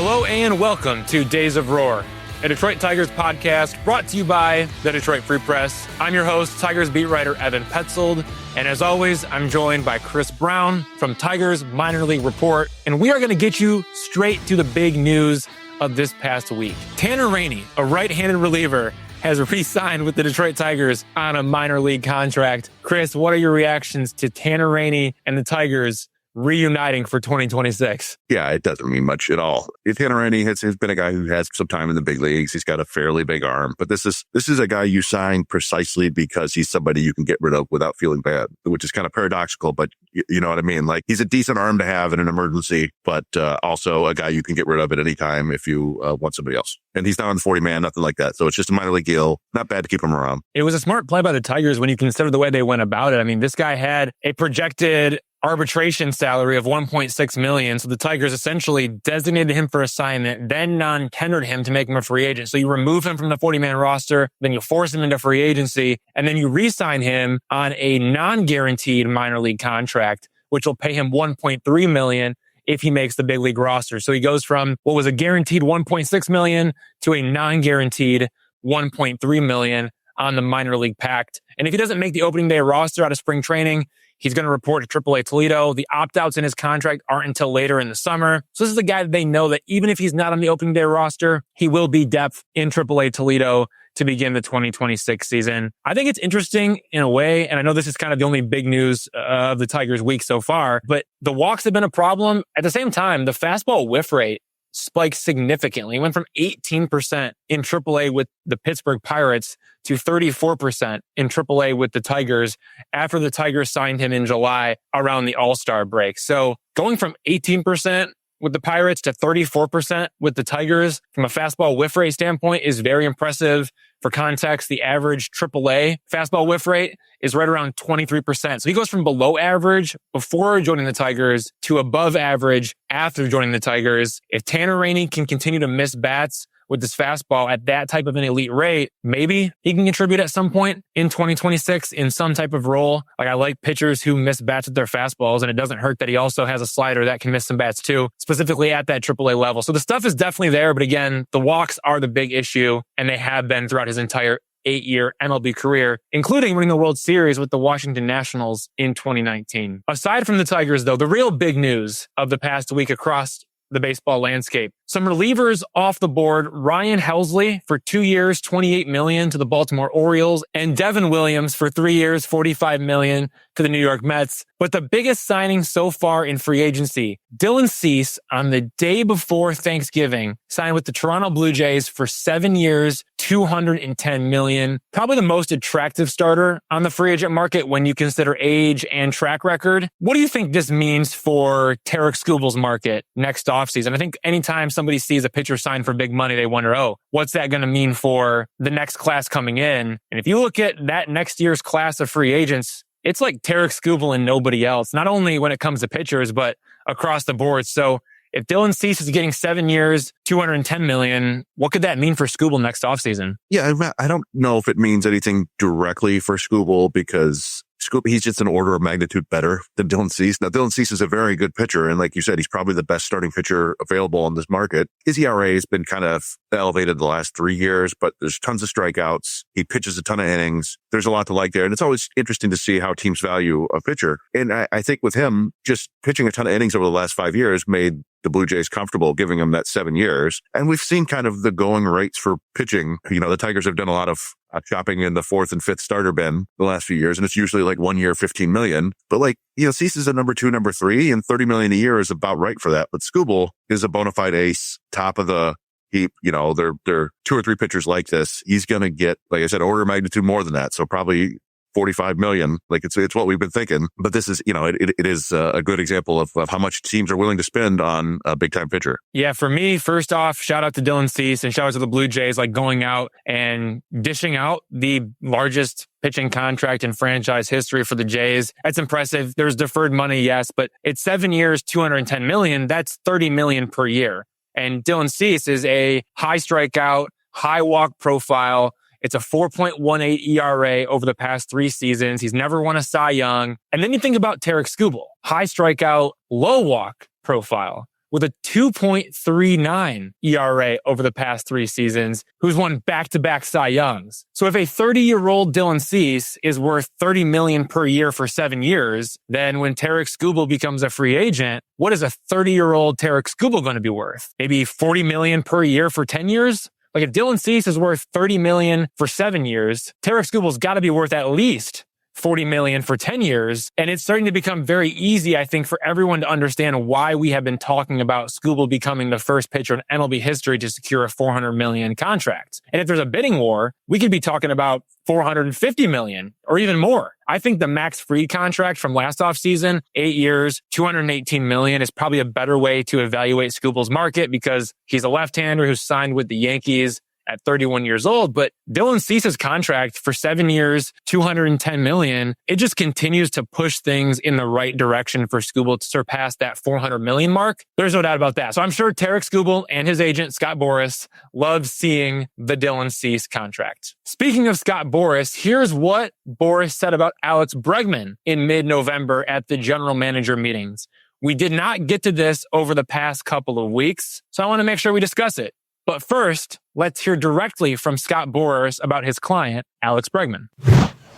Hello and welcome to Days of Roar, a Detroit Tigers podcast brought to you by the Detroit Free Press. I'm your host, Tigers beat writer Evan Petzold, and as always, I'm joined by Chris Brown from Tigers Minor League Report, and we are going to get you straight to the big news of this past week. Tanner Rainey, a right-handed reliever, has re-signed with the Detroit Tigers on a minor league contract. Chris, what are your reactions to Tanner Rainey and the Tigers reuniting for 2026? Yeah, it doesn't mean much at all. Tanner Rainey has been a guy who has some time in the big leagues. He's got a fairly big arm, but this is a guy you signed precisely because he's somebody you can get rid of without feeling bad, which is kind of paradoxical, but you know what I mean? Like, he's a decent arm to have in an emergency, but also a guy you can get rid of at any time if you want somebody else. And he's not on the 40-man, nothing like that. So it's just a minor league deal. Not bad to keep him around. It was a smart play by the Tigers when you consider the way they went about it. I mean, this guy had a projected arbitration salary of $1.6 million. So the Tigers essentially designated him for assignment, then non-tendered him to make him a free agent. So you remove him from the 40-man roster, then you force him into free agency, and then you re-sign him on a non-guaranteed minor league contract, which will pay him $1.3 million if he makes the big league roster. So he goes from what was a guaranteed $1.6 million to a non-guaranteed $1.3 million on the minor league pact. And if he doesn't make the opening day roster out of spring training, he's going to report to AAA Toledo. The opt-outs in his contract aren't until later in the summer. So this is a guy that they know that even if he's not on the opening day roster, he will be depth in AAA Toledo to begin the 2026 season. I think it's interesting in a way, and I know this is kind of the only big news of the Tigers week so far, but the walks have been a problem. At the same time, the fastball whiff rate spiked significantly. It went from 18% in AAA with the Pittsburgh Pirates to 34% in AAA with the Tigers after the Tigers signed him in July around the All-Star break. So going from 18% with the Pirates to 34% with the Tigers from a fastball whiff rate standpoint is very impressive. For context, the average AAA fastball whiff rate is right around 23%. So he goes from below average before joining the Tigers to above average after joining the Tigers. If Tanner Rainey can continue to miss bats with this fastball at that type of an elite rate, maybe he can contribute at some point in 2026 in some type of role. Like, I like pitchers who miss bats with their fastballs, and it doesn't hurt that he also has a slider that can miss some bats too, specifically at that AAA level. So the stuff is definitely there, but again, the walks are the big issue, and they have been throughout his entire 8-year MLB career, including winning the World Series with the Washington Nationals in 2019. Aside from the Tigers, though, the real big news of the past week across the baseball landscape. Some relievers off the board: Ryan Helsley for 2 years, $28 million to the Baltimore Orioles, and Devin Williams for 3 years, $45 million to the New York Mets. But the biggest signing so far in free agency, Dylan Cease, on the day before Thanksgiving, signed with the Toronto Blue Jays for 7 years, $210 million. Probably the most attractive starter on the free agent market when you consider age and track record. What do you think this means for Tarik Skubal's market next offseason? I think anytime somebody sees a pitcher signed for big money, they wonder, oh, what's that going to mean for the next class coming in? And if you look at that next year's class of free agents, it's like Tarik Skubal and nobody else, not only when it comes to pitchers, but across the board. So if Dylan Cease is getting 7 years, $210 million, what could that mean for Skubal next offseason? Yeah, I don't know if it means anything directly for Skubal because he's just an order of magnitude better than Dylan Cease. Now, Dylan Cease is a very good pitcher, and like you said, he's probably the best starting pitcher available on this market. His ERA has been kind of elevated the last 3 years, but there's tons of strikeouts. He pitches a ton of innings. There's a lot to like there, and it's always interesting to see how teams value a pitcher. And I think with him, just pitching a ton of innings over the last 5 years made the Blue Jays comfortable giving him that 7 years. And we've seen kind of the going rates for pitching. You know, the Tigers have done a lot of shopping in the fourth and fifth starter bin the last few years, and it's usually like 1 year, $15 million. But like, you know, Cease is a number 2, number 3, and $30 million a year is about right for that. But Skubal is a bona fide ace, top of the heap. You know, there are 2 or 3 pitchers like this. He's going to get, like I said, order of magnitude more than that. So probably $45 million. Like it's what we've been thinking. But this is, you know, it is a good example of how much teams are willing to spend on a big time pitcher. Yeah, for me, first off, shout out to Dylan Cease and shout out to the Blue Jays, like going out and dishing out the largest pitching contract in franchise history for the Jays. That's impressive. There's deferred money, yes, but it's 7 years, $210 million. That's $30 million per year. And Dylan Cease is a high strikeout, high walk profile. It's a 4.18 ERA over the past 3 seasons. He's never won a Cy Young. And then you think about Tarik Skubal, high strikeout, low walk profile. with a 2.39 ERA over the past 3 seasons, who's won back-to-back Cy Youngs. So if a 30-year-old Dylan Cease is worth $30 million per year for 7 years, then when Tarik Skubal becomes a free agent, what is a 30-year-old Tarik Skubal going to be worth? Maybe $40 million per year for 10 years? Like if Dylan Cease is worth $30 million for 7 years, Tarik Skubal's got to be worth at least $40 million for 10 years. And it's starting to become very easy, I think, for everyone to understand why we have been talking about Skubal becoming the first pitcher in MLB history to secure a $400 million contract. And if there's a bidding war, we could be talking about $450 million or even more. I think the Max Fried contract from last offseason, 8 years, $218 million, is probably a better way to evaluate Skubal's market because he's a left-hander who's signed with the Yankees at 31 years old. But Dylan Cease's contract for 7 years, $210 million, it just continues to push things in the right direction for Skubal to surpass that $400 million mark. There's no doubt about that. So I'm sure Tarik Skubal and his agent, Scott Boras, love seeing the Dylan Cease contract. Speaking of Scott Boras, here's what Boras said about Alex Bregman in mid-November at the general manager meetings. We did not get to this over the past couple of weeks, so I want to make sure we discuss it. But first, let's hear directly from Scott Boras about his client, Alex Bregman.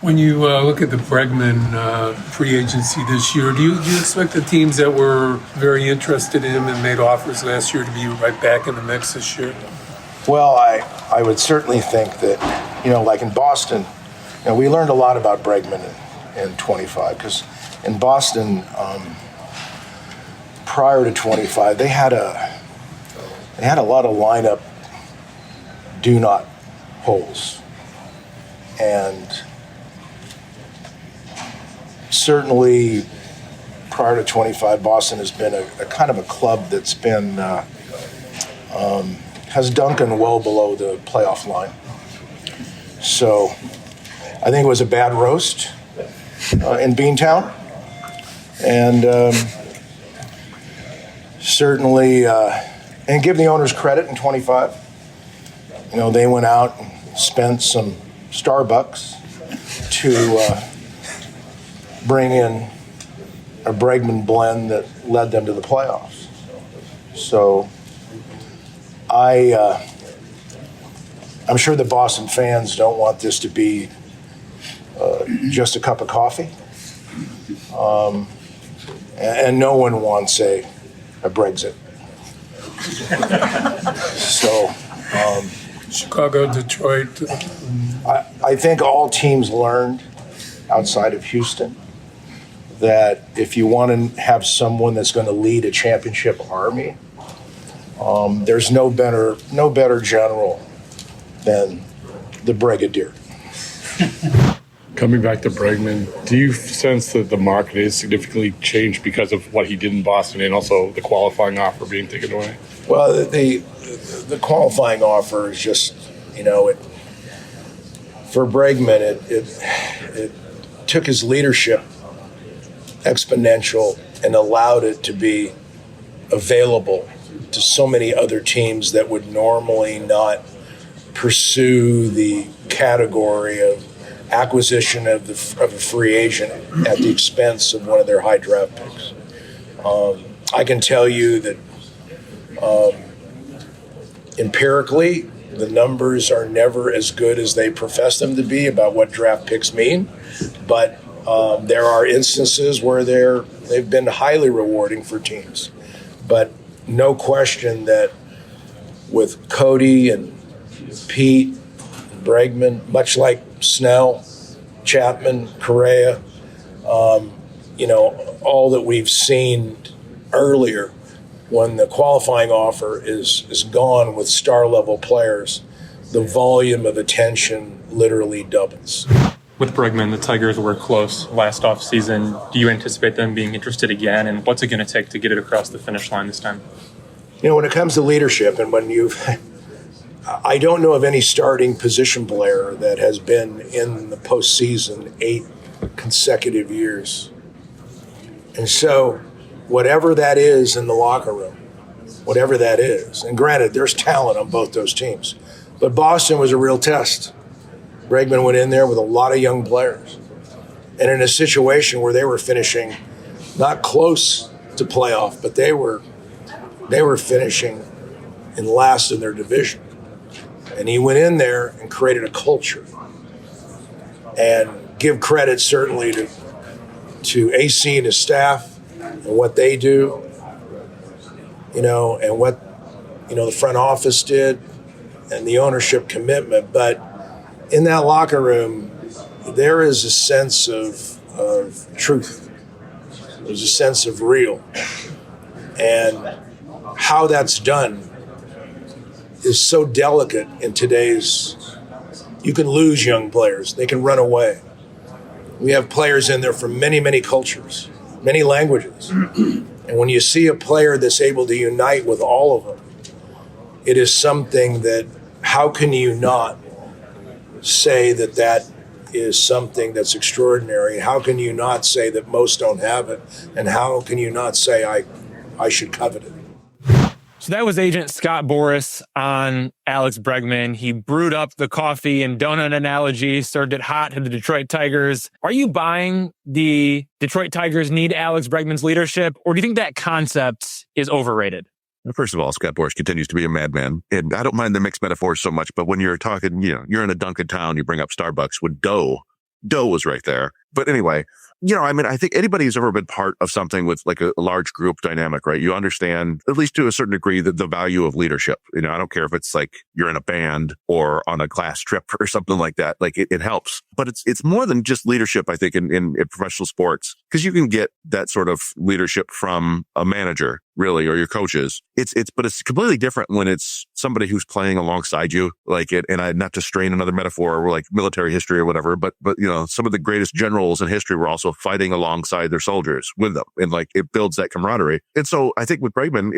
When you look at the Bregman free agency this year, do you expect the teams that were very interested in him and made offers last year to be right back in the mix this year? Well, I would certainly think that, like in Boston, we learned a lot about Bregman in 25 because in Boston, prior to 25, they had a lot of lineup do not holes. And certainly prior to 25, Boston has been a kind of a club that's been, has Duncan well below the playoff line. So I think it was a bad roast in Beantown. And certainly, and give the owners credit in 25. They went out and spent some Starbucks to bring in a Bregman blend that led them to the playoffs. So I'm sure the Boston fans don't want this to be just a cup of coffee. And no one wants a Brexit. So, Chicago, Detroit. I think all teams learned outside of Houston that if you want to have someone that's going to lead a championship army, there's no better general than the Brigadier. Coming back to Bregman, do you sense that the market is significantly changed because of what he did in Boston and also the qualifying offer being taken away? Well, the qualifying offer is just, for Bregman, it took his leadership exponential and allowed it to be available to so many other teams that would normally not pursue the category of acquisition of a free agent at the expense of one of their high draft picks. I can tell you that empirically, the numbers are never as good as they profess them to be about what draft picks mean, but there are instances where they've been highly rewarding for teams. But no question that with Cody and Pete, and Bregman, much like Snell, Chapman, Correa, all that we've seen earlier, when the qualifying offer is gone with star-level players, the volume of attention literally doubles. With Bregman, the Tigers were close last offseason. Do you anticipate them being interested again, and what's it going to take to get it across the finish line this time? When it comes to leadership, and I don't know of any starting position player that has been in the postseason 8 consecutive years. And so whatever that is in the locker room, whatever that is, and granted, there's talent on both those teams, but Boston was a real test. Bregman went in there with a lot of young players. And in a situation where they were finishing not close to playoff, but they were They were finishing in last in their division. And he went in there and created a culture. And give credit certainly to AC and his staff and what they do, and what, the front office did and the ownership commitment. But in that locker room, there is a sense of truth. There's a sense of real. And how that's done is so delicate in today's. You can lose young players. They can run away. We have players in there from many, many cultures, many languages. And when you see a player that's able to unite with all of them, it is something that, how can you not say that is something that's extraordinary? How can you not say that most don't have it? And how can you not say I should covet it? So that was agent Scott Boras on Alex Bregman. He brewed up the coffee and donut analogy, served it hot to the Detroit Tigers. Are you buying the Detroit Tigers need Alex Bregman's leadership, or do you think that concept is overrated? First of all, Scott Boras continues to be a madman. And I don't mind the mixed metaphors so much, but when you're talking, you're in a Dunkin' town, you bring up Starbucks with Doe was right there. But anyway, I think anybody who's ever been part of something with like a large group dynamic, right? You understand, at least to a certain degree, the value of leadership. I don't care if it's like you're in a band or on a class trip or something like that. Like it helps. But it's more than just leadership, I think, in professional sports, because you can get that sort of leadership from a manager, really, or your coaches. But it's completely different when it's somebody who's playing alongside you, like it. And not to strain another metaphor or like military history or whatever, but some of the greatest generals in history were also fighting alongside their soldiers with them. And like it builds that camaraderie. And so I think with Bregman,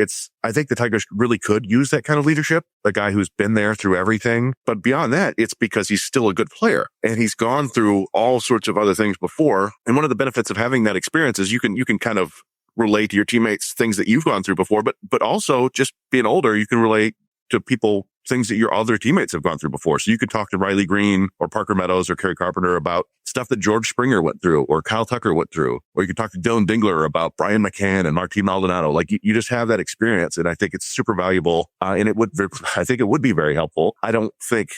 I think the Tigers really could use that kind of leadership, a guy who's been there through everything. But beyond that, it's because he's still a good player and he's gone through all sorts of other things before. And one of the benefits of having that experience is you can kind of relate to your teammates things that you've gone through before, but also just being older, you can relate to people things that your other teammates have gone through before. So you could talk to Riley Green or Parker Meadows or Kerry Carpenter about stuff that George Springer went through or Kyle Tucker went through, or you could talk to Dylan Dingler about Brian McCann and Martin Maldonado. Like you just have that experience, and I think it's super valuable. And I think it would be very helpful. I don't think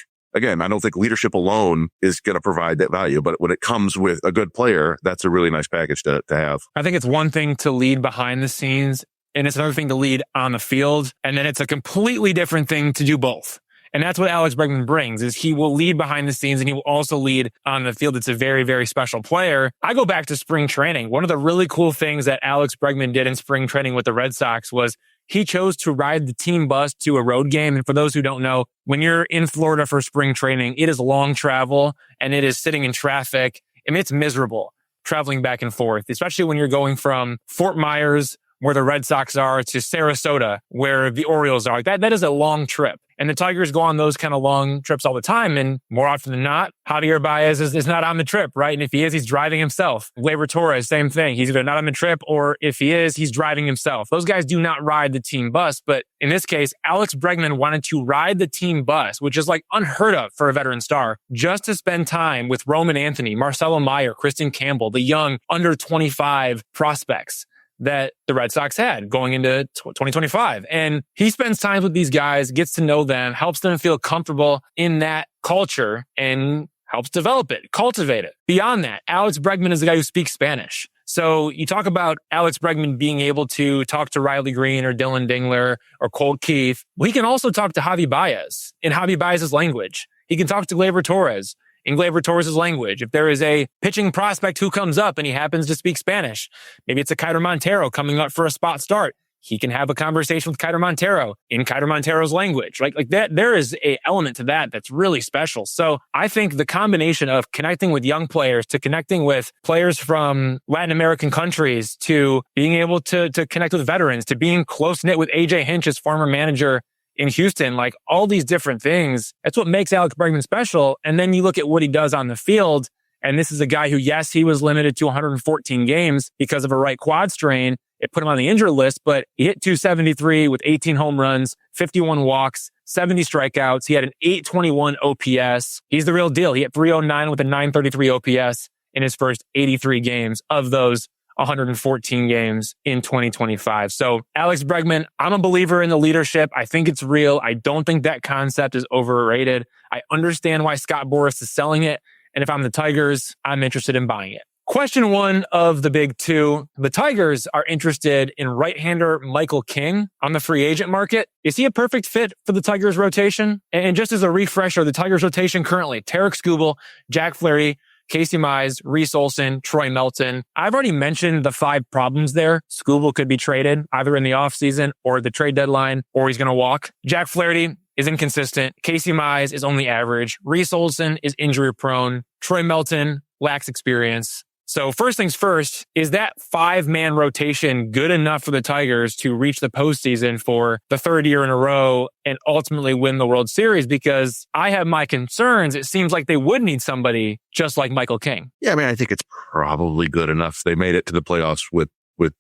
leadership alone is going to provide that value, but when it comes with a good player, that's a really nice package to have. I think it's one thing to lead behind the scenes, and it's another thing to lead on the field. And then it's a completely different thing to do both. And that's what Alex Bregman brings, is he will lead behind the scenes and he will also lead on the field. It's a very, very special player. I go back to spring training. One of the really cool things that Alex Bregman did in spring training with the Red Sox was he chose to ride the team bus to a road game. And for those who don't know, when you're in Florida for spring training, it is long travel and it is sitting in traffic. I mean, it's miserable traveling back and forth, especially when you're going from Fort Myers, where the Red Sox are, to Sarasota, where the Orioles are. That is a long trip. And the Tigers go on those kind of long trips all the time. And more often than not, Javier Baez is not on the trip, right? And if he is, he's driving himself. Gleyber Torres, same thing. He's either not on the trip, or if he is, he's driving himself. Those guys do not ride the team bus. But in this case, Alex Bregman wanted to ride the team bus, which is like unheard of for a veteran star, just to spend time with Roman Anthony, Marcelo Meyer, Kristen Campbell, the young under 25 prospects that the Red Sox had going into 2025. And he spends time with these guys, gets to know them, helps them feel comfortable in that culture, and helps develop it, cultivate it. Beyond that, Alex Bregman is the guy who speaks Spanish. So you talk about Alex Bregman being able to talk to Riley Green or Dylan Dingler or Colt Keith. Well, he can also talk to Javi Baez in Javi Baez's language. He can talk to Gleyber Torres in Gleyber Torres' language. If there is a pitching prospect who comes up and he happens to speak Spanish, maybe it's a Kiter Montero coming up for a spot start, he can have a conversation with Kiter Montero in Kiter Montero's language. Like that, there is a element to that that's really special. So I think the combination of connecting with young players to connecting with players from Latin American countries to being able to connect with veterans to being close-knit with AJ Hinch, his former manager in Houston, like all these different things, that's what makes Alex Bregman special. And then you look at what he does on the field, and this is a guy who, yes, he was limited to 114 games because of a right quad strain. It put him on the injured list, but he hit 273 with 18 home runs, 51 walks, 70 strikeouts. He had an 821 OPS. He's the real deal. He hit 309 with a 933 OPS in his first 83 games of those 114 games in 2025. So Alex Bregman, I'm a believer in the leadership. I think it's real. I don't think that concept is overrated. I understand why Scott Boras is selling it. And if I'm the Tigers, I'm interested in buying it. Question one of the big two. The Tigers are interested in right-hander Michael King on the free agent market. Is he a perfect fit for the Tigers rotation? And just as a refresher, the Tigers rotation currently, Tarik Skubal, Jack Flaherty, Casey Mize, Reese Olson, Troy Melton. I've already mentioned the 5 problems there. Skubal could be traded either in the offseason or the trade deadline, or he's going to walk. Jack Flaherty is inconsistent. Casey Mize is only average. Reese Olson is injury prone. Troy Melton lacks experience. So first things first, is that 5-man rotation good enough for the Tigers to reach the postseason for the 3rd year in a row and ultimately win the World Series? Because I have my concerns. It seems like they would need somebody just like Michael King. Yeah, I mean, I think it's probably good enough. They made it to the playoffs with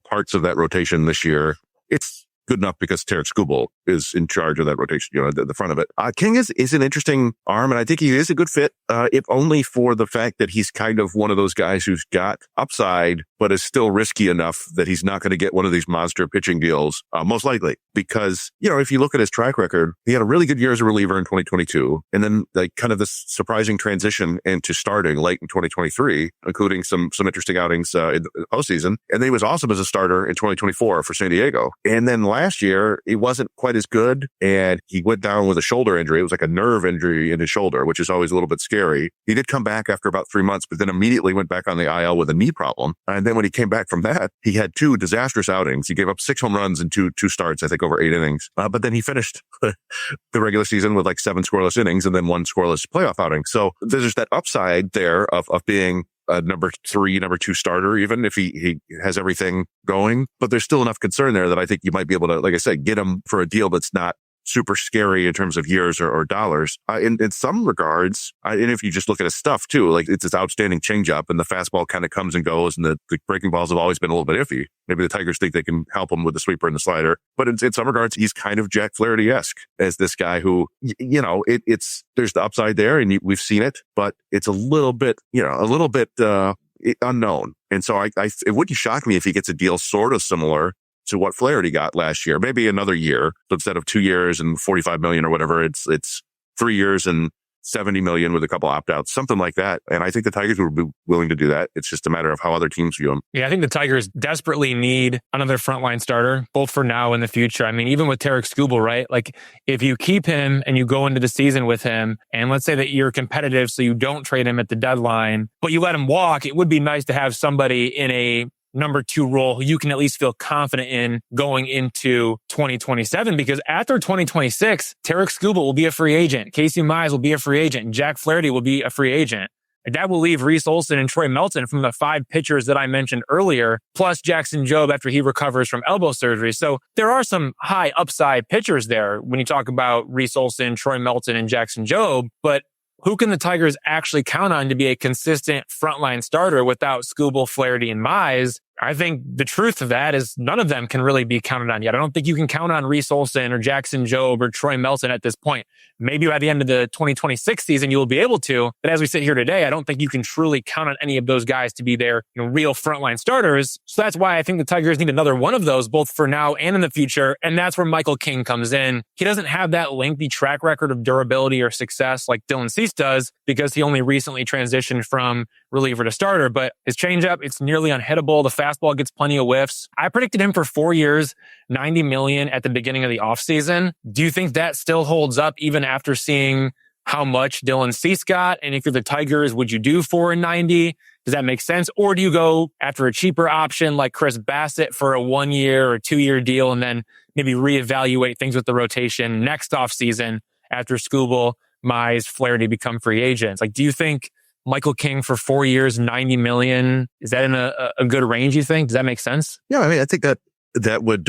parts of that rotation this year. It's good enough because Tarik Skubal is in charge of that rotation, at the front of it. King is an interesting arm, and I think he is a good fit, if only for the fact that he's kind of one of those guys who's got upside, but is still risky enough that he's not going to get one of these monster pitching deals, most likely. Because, if you look at his track record, he had a really good year as a reliever in 2022, and then kind of this surprising transition into starting late in 2023, including some interesting outings in the postseason. And then he was awesome as a starter in 2024 for San Diego. And then last year, he wasn't quite as good, and he went down with a shoulder injury. It was like a nerve injury in his shoulder, which is always a little bit scary. He did come back after about 3 months, but then immediately went back on the IL with a knee problem. And then when he came back from that, he had 2 disastrous outings. He gave up 6 home runs in two starts, I think, over 8 innings. But then he finished the regular season with 7 scoreless innings and then 1 scoreless playoff outing. So there's just that upside there of being a number 3, number 2 starter, even if he has everything going. But there's still enough concern there that I think you might be able to, like I said, get him for a deal that's not super scary in terms of years or dollars. In some regards, and if you just look at his stuff too, it's this outstanding changeup, and the fastball kind of comes and goes, and the breaking balls have always been a little bit iffy. Maybe the Tigers think they can help him with the sweeper and the slider, but in some regards, he's kind of Jack Flaherty-esque as this guy who, there's the upside there, and we've seen it, but it's a little bit unknown. And so it wouldn't shock me if he gets a deal sort of similar to what Flaherty got last year, maybe another year. So instead of 2 years and $45 million or whatever, it's 3 years and $70 million with a couple opt-outs, something like that. And I think the Tigers would be willing to do that. It's just a matter of how other teams view him. Yeah, I think the Tigers desperately need another frontline starter, both for now and the future. I mean, even with Tarik Skubal, right? If you keep him and you go into the season with him, and let's say that you're competitive, so you don't trade him at the deadline, but you let him walk, it would be nice to have somebody in a number 2 role who you can at least feel confident in going into 2027, because after 2026, Tarik Skubal will be a free agent. Casey Mize will be a free agent. And Jack Flaherty will be a free agent. And that will leave Reese Olson and Troy Melton from the 5 pitchers that I mentioned earlier, plus Jackson Jobe after he recovers from elbow surgery. So there are some high upside pitchers there when you talk about Reese Olson, Troy Melton, and Jackson Jobe. But who can the Tigers actually count on to be a consistent frontline starter without Skubal, Flaherty, and Mize? I think the truth of that is none of them can really be counted on yet. I don't think you can count on Reese Olson or Jackson Jobe or Troy Melton at this point. Maybe by the end of the 2026 season, you will be able to. But as we sit here today, I don't think you can truly count on any of those guys to be their real frontline starters. So that's why I think the Tigers need another one of those, both for now and in the future. And that's where Michael King comes in. He doesn't have that lengthy track record of durability or success like Dylan Cease does, because he only recently transitioned from reliever to starter. But his changeup, it's nearly unhittable. The fastball gets plenty of whiffs. I predicted him for 4 years, $90 million at the beginning of the offseason. Do you think that still holds up even after seeing how much Dylan Cease got? And if you're the Tigers, would you do 4 and 90? Does that make sense? Or do you go after a cheaper option like Chris Bassett for a 1 year or 2 year deal and then maybe reevaluate things with the rotation next offseason after Skubal, Mize, Flaherty become free agents? Do you think Michael King for 4 years, $90 million, is that in a good range, you think? Does that make sense? Yeah, I mean, I think that would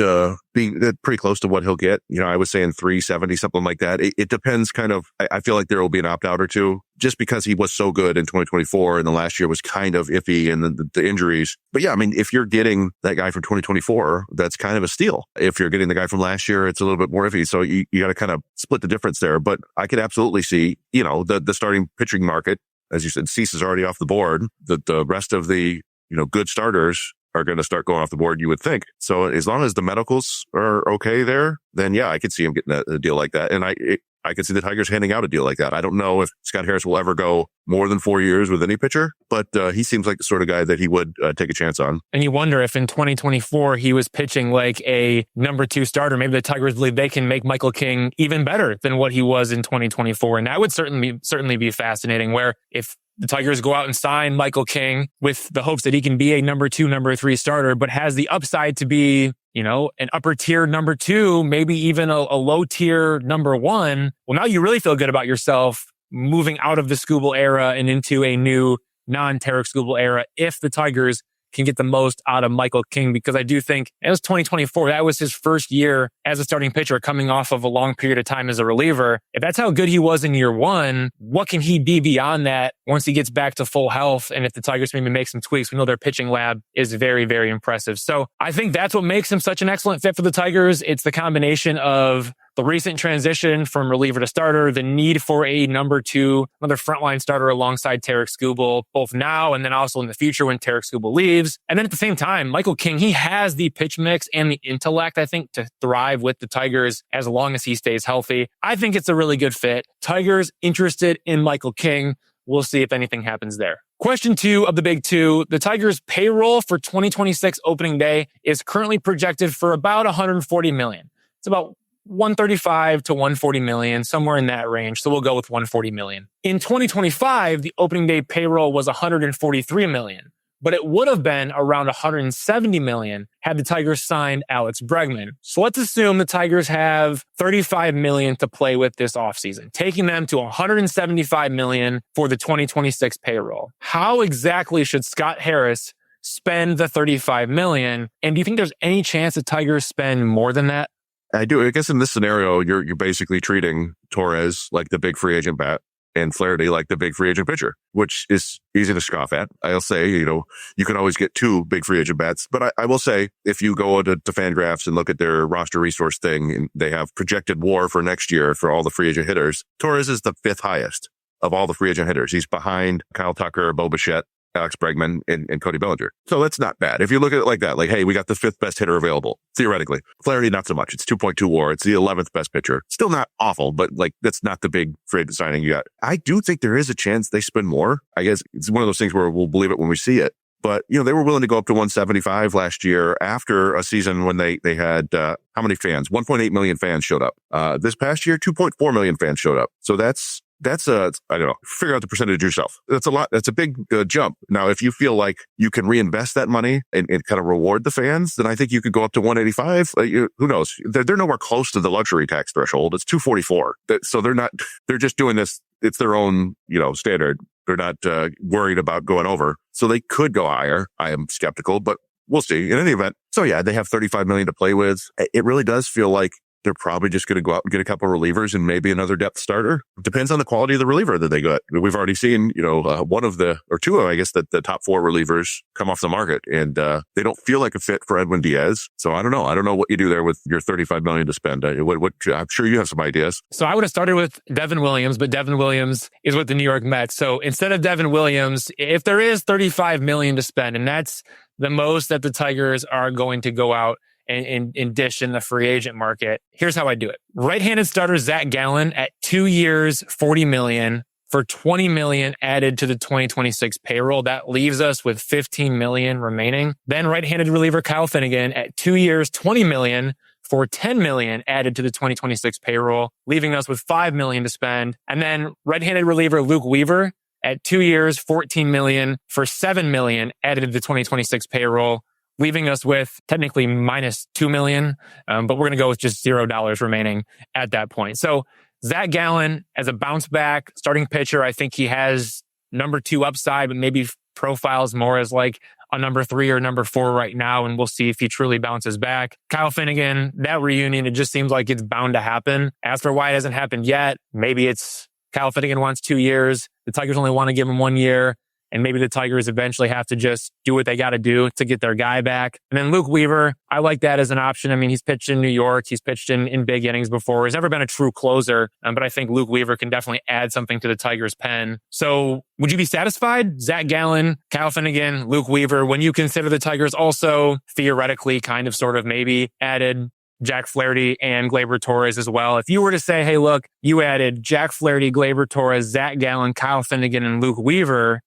be pretty close to what he'll get. I was saying 370, something like that. It depends kind of. I feel like there will be an opt-out or two just because he was so good in 2024 and the last year was kind of iffy and the injuries. But yeah, I mean, if you're getting that guy from 2024, that's kind of a steal. If you're getting the guy from last year, it's a little bit more iffy. So you got to kind of split the difference there. But I could absolutely see, the starting pitching market. As you said, Cease is already off the board. The rest of the, good starters are going to start going off the board, you would think. So as long as the medicals are okay there, then yeah, I could see him getting a deal like that. And I could see the Tigers handing out a deal like that. I don't know if Scott Harris will ever go more than 4 years with any pitcher, but he seems like the sort of guy that he would take a chance on. And you wonder if in 2024 he was pitching like a number 2 starter. Maybe the Tigers believe they can make Michael King even better than what he was in 2024. And that would certainly be fascinating, where if the Tigers go out and sign Michael King with the hopes that he can be a number 2, number 3 starter, but has the upside to be, an upper tier number 2, maybe even a low tier number 1. Well, now you really feel good about yourself moving out of the Skubal era and into a new non-Tarik Skubal era if the Tigers can get the most out of Michael King, because I do think it was 2024. That was his first year as a starting pitcher coming off of a long period of time as a reliever. If that's how good he was in year 1, what can he be beyond that once he gets back to full health? And if the Tigers maybe make some tweaks, we know their pitching lab is very, very impressive. So I think that's what makes him such an excellent fit for the Tigers. It's the combination of the recent transition from reliever to starter, the need for a number 2, another frontline starter alongside Tarik Skubal, both now and then also in the future when Tarik Skubal leaves. And then at the same time, Michael King, he has the pitch mix and the intellect, I think, to thrive with the Tigers as long as he stays healthy. I think it's a really good fit. Tigers interested in Michael King. We'll see if anything happens there. Question 2 of the big 2, the Tigers' payroll for 2026 opening day is currently projected for about $140 million. It's about 135 to 140 million, somewhere in that range. So we'll go with 140 million. In 2025, the opening day payroll was 143 million, but it would have been around 170 million had the Tigers signed Alex Bregman. So let's assume the Tigers have 35 million to play with this offseason, taking them to 175 million for the 2026 payroll. How exactly should Scott Harris spend the 35 million? And do you think there's any chance the Tigers spend more than that? I do. I guess in this scenario, you're basically treating Torres like the big free agent bat and Flaherty like the big free agent pitcher, which is easy to scoff at. I'll say, you can always get 2 big free agent bats. But I will say, if you go to Fangraphs and look at their roster resource thing, and they have projected WAR for next year for all the free agent hitters, Torres is the 5th highest of all the free agent hitters. He's behind Kyle Tucker, Bo Bichette, Alex Bregman, and Cody Bellinger. So that's not bad. If you look at it like that, like, hey, we got the 5th best hitter available, theoretically. Flaherty, not so much. It's 2.2 WAR. It's the 11th best pitcher. Still not awful, but like, that's not the big free agent signing you got. I do think there is a chance they spend more. I guess it's one of those things where we'll believe it when we see it. But, they were willing to go up to 175 last year after a season when they had, how many fans? 1.8 million fans showed up. This past year, 2.4 million fans showed up. So that's I don't know, figure out the percentage yourself. That's a lot. That's a big jump. Now, if you feel like you can reinvest that money and kind of reward the fans, then I think you could go up to 185. Who knows? They're nowhere close to the luxury tax threshold. It's 244. So they're just doing this. It's their own, standard. They're not worried about going over. So they could go higher. I am skeptical, but we'll see. In any event. So yeah, they have 35 million to play with. It really does feel like they're probably just going to go out and get a couple of relievers and maybe another depth starter. Depends on the quality of the reliever that they got. We've already seen, one of the, or 2 of, I guess, the top 4 relievers come off the market, and they don't feel like a fit for Edwin Diaz. So I don't know. I don't know what you do there with your 35 million to spend. I'm sure you have some ideas. So I would have started with Devin Williams, but Devin Williams is with the New York Mets. So instead of Devin Williams, if there is 35 million to spend, and that's the most that the Tigers are going to go out and dish in the free agent market, here's how I do it. Right-handed starter Zach Gallen at 2 years, 40 million for 20 million added to the 2026 payroll. That leaves us with 15 million remaining. Then right-handed reliever Kyle Finnegan at 2 years, 20 million for 10 million added to the 2026 payroll, leaving us with 5 million to spend. And then right-handed reliever Luke Weaver at 2 years, 14 million for 7 million added to the 2026 payroll, leaving us with technically minus 2 million. But we're going to go with just $0 remaining at that point. So Zach Gallen as a bounce back starting pitcher, I think he has number 2 upside, but maybe profiles more as like a number 3 or number 4 right now. And we'll see if he truly bounces back. Kyle Finnegan, that reunion, it just seems like it's bound to happen. As for why it hasn't happened yet, maybe it's Kyle Finnegan wants 2 years. The Tigers only want to give him 1 year. and maybe the Tigers eventually have to just do what they got to do to get their guy back. And then Luke Weaver, I like that as an option. I mean, he's pitched in New York. He's pitched in big innings before. He's never been a true closer, but I think Luke Weaver can definitely add something to the Tigers' pen. So would you be satisfied? Zach Gallen, Kyle Finnegan, Luke Weaver, when you consider the Tigers also theoretically kind of sort of maybe added Jack Flaherty and Gleyber Torres as well. If you were to say, hey, look, you added Jack Flaherty, Gleyber Torres, Zach Gallen, Kyle Finnegan, and Luke Weaver,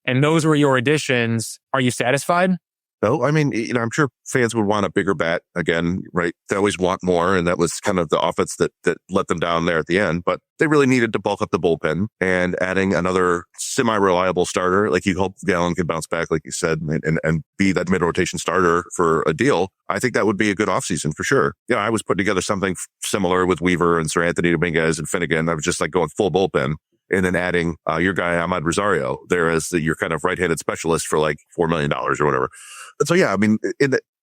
and those were your additions, are you satisfied? No, I mean, I'm sure fans would want a bigger bat again, right? They always want more, and that was kind of the offense that let them down there at the end. But they really needed to bulk up the bullpen, and adding another semi-reliable starter, like you hope Gallen could bounce back, like you said, and be that mid-rotation starter for a deal. I think that would be a good offseason for sure. Yeah, I was putting together something similar with Weaver and Sir Anthony Dominguez and Finnegan. I was just like going full bullpen. And then adding your guy, Ahmad Rosario, there as your kind of right-handed specialist for like $4 million or whatever. So yeah, I mean,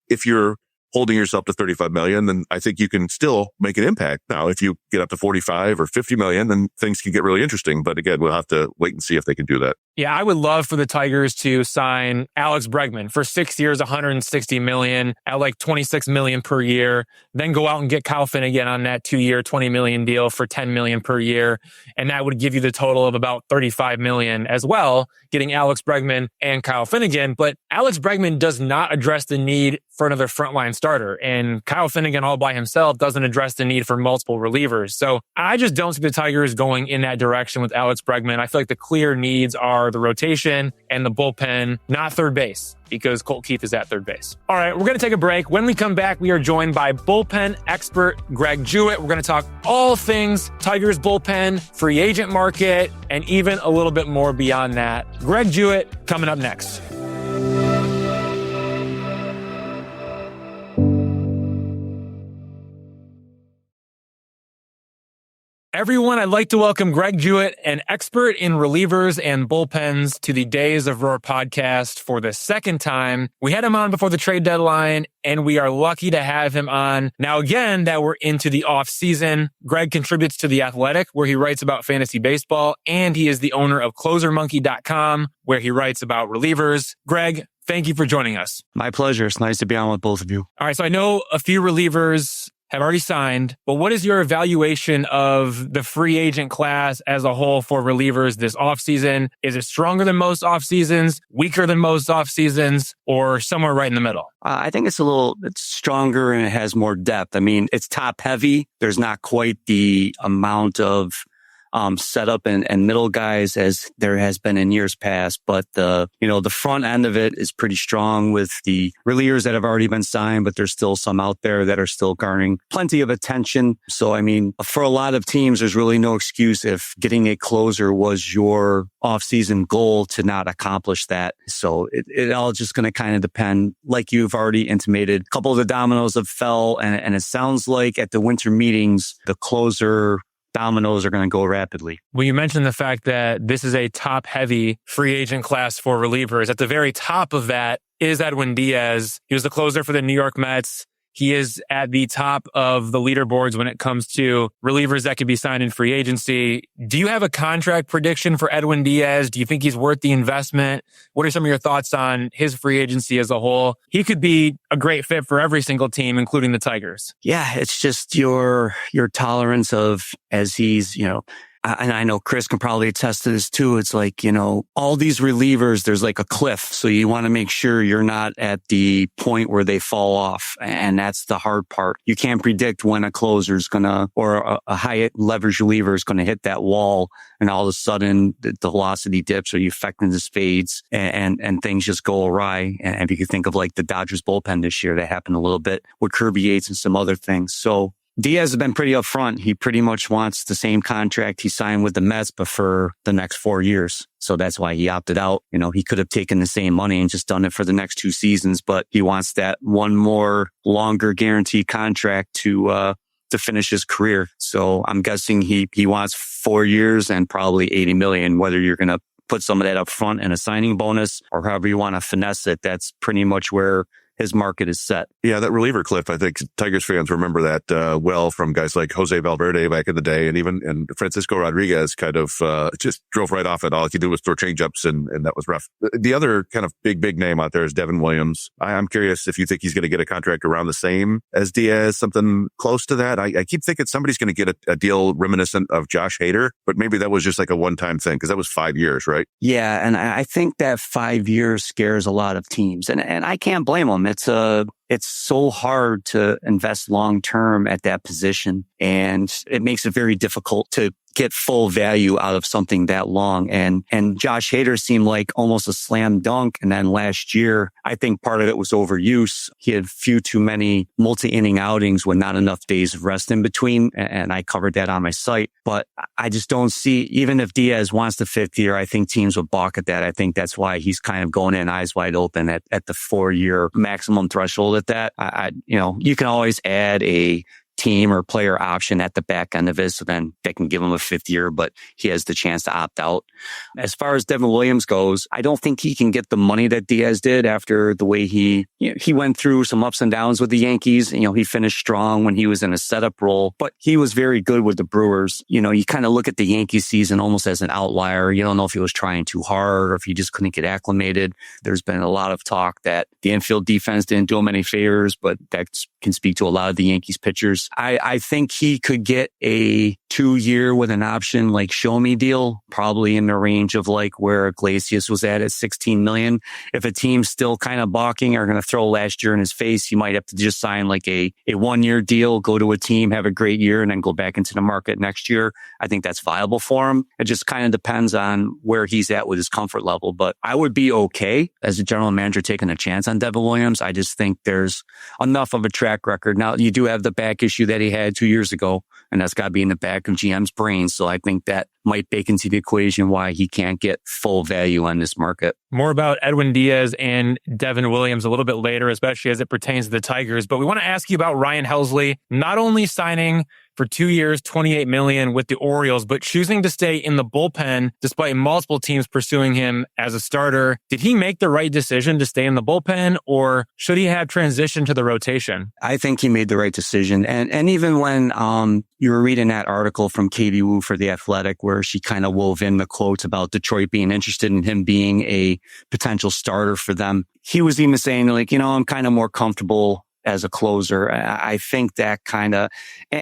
if you're holding yourself to $35 million, then I think you can still make an impact. Now, if you get up to 45 or 50 million, then things can get really interesting. But again, we'll have to wait and see if they can do that. Yeah, I would love for the Tigers to sign Alex Bregman for 6 years, $160 million at like $26 million per year. Then go out and get Kyle Finnegan on that 2-year, $20 million deal for $10 million per year. And that would give you the total of about $35 million as well, getting Alex Bregman and Kyle Finnegan. But Alex Bregman does not address the need for another frontline starter. And Kyle Finnegan all by himself doesn't address the need for multiple relievers. So I just don't see the Tigers going in that direction with Alex Bregman. I feel like the clear needs are the rotation and the bullpen, not third base, because Colt Keith is at third base. All right, we're going to take a break. When we come back, we are joined by bullpen expert Greg Jewett. We're going to talk all things Tigers bullpen, free agent market, and even a little bit more beyond that. Greg Jewett coming up next. Everyone, I'd like to welcome Greg Jewett, an expert in relievers and bullpens, to the Days of Roar podcast for the second time. We had him on before the trade deadline, and we are lucky to have him on now again that we're into the off season. Greg contributes to The Athletic, where he writes about fantasy baseball, and he is the owner of CloserMonkey.com, where he writes about relievers. Greg, thank you for joining us. My pleasure. It's nice to be on with both of you. All right, so I know a few relievers have already signed, but what is your evaluation of the free agent class as a whole for relievers this offseason? Is it stronger than most off seasons, weaker than most off seasons, or somewhere right in the middle? I think it's stronger and it has more depth. I mean, it's top heavy. There's not quite the amount of setup and middle guys as there has been in years past, but the front end of it is pretty strong with the relievers that have already been signed, but there's still some out there that are still garnering plenty of attention. So, I mean, for a lot of teams, there's really no excuse if getting a closer was your off-season goal to not accomplish that. So it all just going to kind of depend, like you've already intimated. A couple of the dominoes have fell, and it sounds like at the winter meetings, the closer dominoes are going to go rapidly. Well, you mentioned the fact that this is a top-heavy free agent class for relievers. At the very top of that is Edwin Diaz. He was the closer for the New York Mets. He is at the top of the leaderboards when it comes to relievers that could be signed in free agency. Do you have a contract prediction for Edwin Diaz? Do you think he's worth the investment? What are some of your thoughts on his free agency as a whole? He could be a great fit for every single team, including the Tigers. Yeah, it's just your tolerance of, as he's, and I know Chris can probably attest to this too. It's like, all these relievers, there's like a cliff. So you want to make sure you're not at the point where they fall off. And that's the hard part. You can't predict when a closer's or a high leverage reliever is going to hit that wall. And all of a sudden the velocity dips or you affect into spades and things just go awry. And if you could think of like the Dodgers bullpen this year, that happened a little bit with Kirby Yates and some other things. So Diaz has been pretty upfront. He pretty much wants the same contract he signed with the Mets, but for the next 4 years. So that's why he opted out. He could have taken the same money and just done it for the next 2 seasons, but he wants that one more longer guaranteed contract to finish his career. So I'm guessing he wants 4 years and probably $80 million, whether you're going to put some of that up front in a signing bonus or however you want to finesse it. That's pretty much where his market is set. Yeah, that reliever cliff, I think Tigers fans remember that well from guys like Jose Valverde back in the day, and Francisco Rodriguez kind of just drove right off it. All he did was throw changeups, and that was rough. The other kind of big name out there is Devin Williams. I'm curious if you think he's going to get a contract around the same as Diaz, something close to that. I keep thinking somebody's going to get a deal reminiscent of Josh Hader, but maybe that was just like a one-time thing because that was 5 years, right? Yeah, and I think that 5 years scares a lot of teams, and I can't blame them. It's so hard to invest long term at that position, and it makes it very difficult to get full value out of something that long. And Josh Hader seemed like almost a slam dunk. And then last year, I think part of it was overuse. He had few too many multi-inning outings with not enough days of rest in between. And I covered that on my site. But I just don't see, even if Diaz wants the 5th year, I think teams would balk at that. I think that's why he's kind of going in eyes wide open at the 4-year maximum threshold at that. You can always add a team or player option at the back end of it, so then they can give him a 5th year, but he has the chance to opt out. As far as Devin Williams goes, I don't think he can get the money that Diaz did after the way he went through some ups and downs with the Yankees. He finished strong when he was in a setup role, but he was very good with the Brewers. You kind of look at the Yankees season almost as an outlier. You don't know if he was trying too hard or if he just couldn't get acclimated. There's been a lot of talk that the infield defense didn't do him any favors, but that can speak to a lot of the Yankees pitchers. I think he could get a 2-year with an option like show me deal, probably in the range of like where Iglesias was at $16 million. If a team's still kind of balking or going to throw last year in his face, he might have to just sign like a 1-year deal, go to a team, have a great year, and then go back into the market next year. I think that's viable for him. It just kind of depends on where he's at with his comfort level. But I would be okay as a general manager taking a chance on Devin Williams. I just think there's enough of a track record. Now, you do have the back issue that he had 2 years ago, and that's got to be in the back of GM's brain. So I think that might bake into the equation why he can't get full value on this market. More about Edwin Diaz and Devin Williams a little bit later, especially as it pertains to the Tigers. But we want to ask you about Ryan Helsley, not only signing for 2 years, $28 million with the Orioles, but choosing to stay in the bullpen despite multiple teams pursuing him as a starter. Did he make the right decision to stay in the bullpen, or should he have transitioned to the rotation? I think he made the right decision. And even when you were reading that article from Katie Wu for The Athletic, where she kind of wove in the quotes about Detroit being interested in him being a potential starter for them, he was even saying like, I'm kind of more comfortable as a closer. I think that kind of,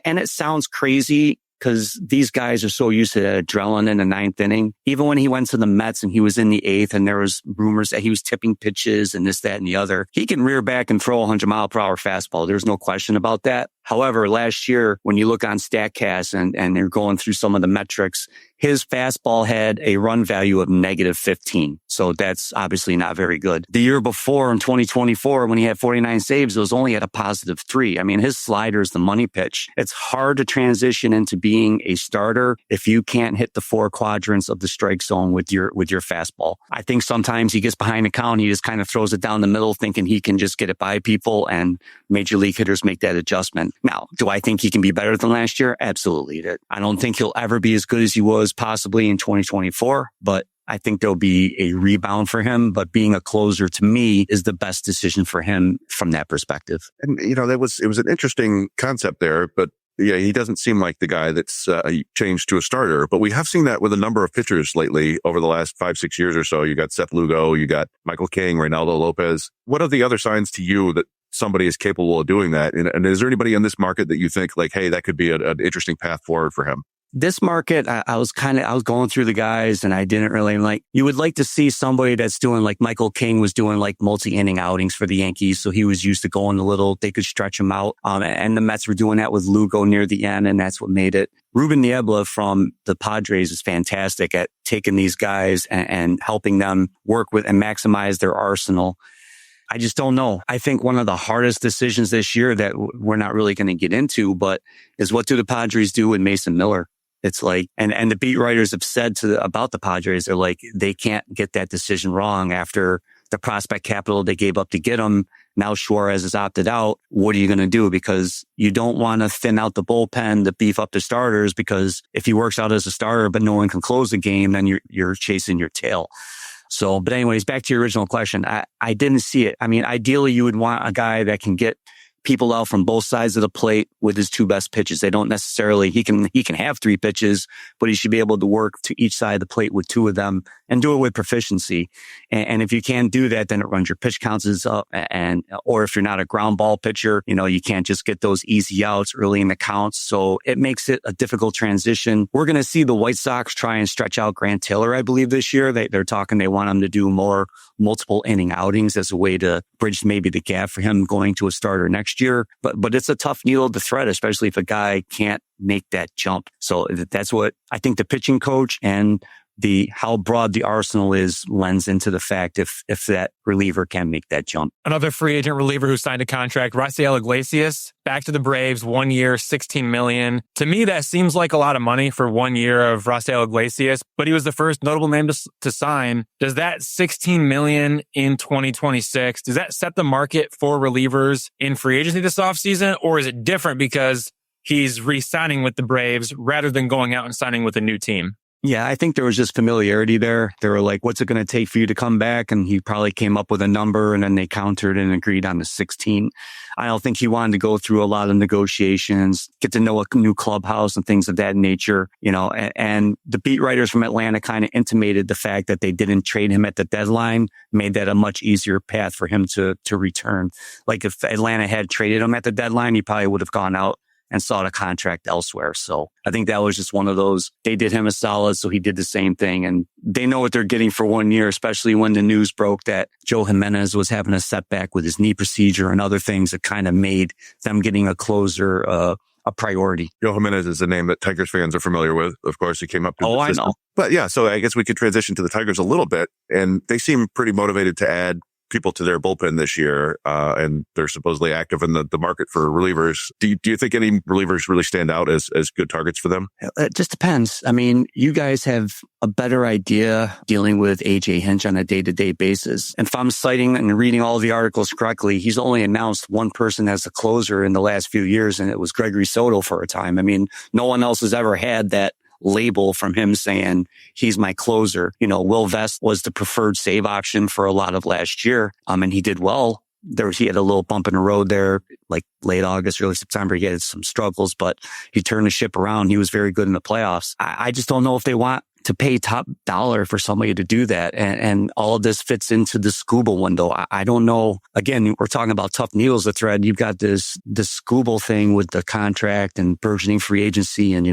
and it sounds crazy because these guys are so used to adrenaline in the 9th inning. Even when he went to the Mets and he was in the 8th and there was rumors that he was tipping pitches and this, that, and the other, he can rear back and throw a 100-mile-per-hour fastball. There's no question about that. However, last year, when you look on StatCast and you're going through some of the metrics, his fastball had a run value of -15. So that's obviously not very good. The year before, in 2024, when he had 49 saves, it was only at a +3. I mean, his slider is the money pitch. It's hard to transition into being a starter if you can't hit the 4 quadrants of the strike zone with your fastball. I think sometimes he gets behind the count, he just kind of throws it down the middle thinking he can just get it by people, and major league hitters make that adjustment. Now, do I think he can be better than last year? Absolutely. I don't think he'll ever be as good as he was possibly in 2024, but I think there'll be a rebound for him. But being a closer, to me, is the best decision for him from that perspective. And, it was an interesting concept there, but yeah, he doesn't seem like the guy that's changed to a starter. But we have seen that with a number of pitchers lately over the last 5-6 years or so. You got Seth Lugo, you got Michael King, Reynaldo Lopez. What are the other signs to you that somebody is capable of doing that? And is there anybody in this market that you think like, hey, that could be an interesting path forward for him? This market, I was going through the guys and I didn't really you would like to see somebody that's doing like Michael King was doing like multi-inning outings for the Yankees. So he was used to going a little, they could stretch him out. And the Mets were doing that with Lugo near the end, and that's what made it. Ruben Niebla from the Padres is fantastic at taking these guys and helping them work with and maximize their arsenal. I just don't know. I think one of the hardest decisions this year that we're not really going to get into, but is what do the Padres do with Mason Miller? It's like, and the beat writers have said about the Padres, they're like, they can't get that decision wrong after the prospect capital they gave up to get him. Now Suarez is opted out. What are you going to do? Because you don't want to thin out the bullpen to beef up the starters, because if he works out as a starter, but no one can close the game, then you're chasing your tail. So, but anyways, back to your original question. I didn't see it. I mean, ideally you would want a guy that can get people out from both sides of the plate with his two best pitches. They don't necessarily, he can have three pitches, but he should be able to work to each side of the plate with two of them and do it with proficiency. And if you can't do that, then it runs your pitch counts up. Or if you're not a ground ball pitcher, you can't just get those easy outs early in the counts. So it makes it a difficult transition. We're going to see the White Sox try and stretch out Grant Taylor, I believe, this year. They're talking, they want him to do more multiple inning outings as a way to bridge maybe the gap for him going to a starter next year. But it's a tough needle to thread, especially if a guy can't make that jump. So that's what I think the pitching coach and how broad the arsenal is lends into the fact if that reliever can make that jump. Another free agent reliever who signed a contract, Rafael Iglesias, back to the Braves, 1 year, $16 million. To me, that seems like a lot of money for 1 year of Rafael Iglesias, but he was the first notable name to sign. Does that $16 million in 2026, does that set the market for relievers in free agency this offseason, or is it different because he's re-signing with the Braves rather than going out and signing with a new team? Yeah, I think there was just familiarity there. They were like, what's it going to take for you to come back? And he probably came up with a number and then they countered and agreed on the 16. I don't think he wanted to go through a lot of negotiations, get to know a new clubhouse and things of that nature, and the beat writers from Atlanta kind of intimated the fact that they didn't trade him at the deadline, made that a much easier path for him to return. Like if Atlanta had traded him at the deadline, he probably would have gone out and sought a contract elsewhere. So I think that was just one of those, they did him a solid, so he did the same thing. And they know what they're getting for 1 year, especially when the news broke that Joe Jimenez was having a setback with his knee procedure and other things that kind of made them getting a closer a priority. Joe Jimenez is a name that Tigers fans are familiar with. Of course, he came up through the system. I know. But yeah, so I guess we could transition to the Tigers a little bit. And they seem pretty motivated to add people to their bullpen this year, and they're supposedly active in the market for relievers. Do you think any relievers really stand out as good targets for them? It just depends. I mean, you guys have a better idea dealing with AJ Hinch on a day-to-day basis. And if I'm citing and reading all the articles correctly, he's only announced one person as a closer in the last few years, and it was Gregory Soto for a time. I mean, no one else has ever had that label from him saying he's my closer. Will Vest was the preferred save option for a lot of last year. And he did well. He had a little bump in the road there, like late August, early September. He had some struggles, but he turned the ship around. He was very good in the playoffs. I just don't know if they want to pay top dollar for somebody to do that. And all of this fits into the Skubal window. I don't know. Again, we're talking about tough needles to thread. You've got this Skubal thing with the contract and burgeoning free agency. And,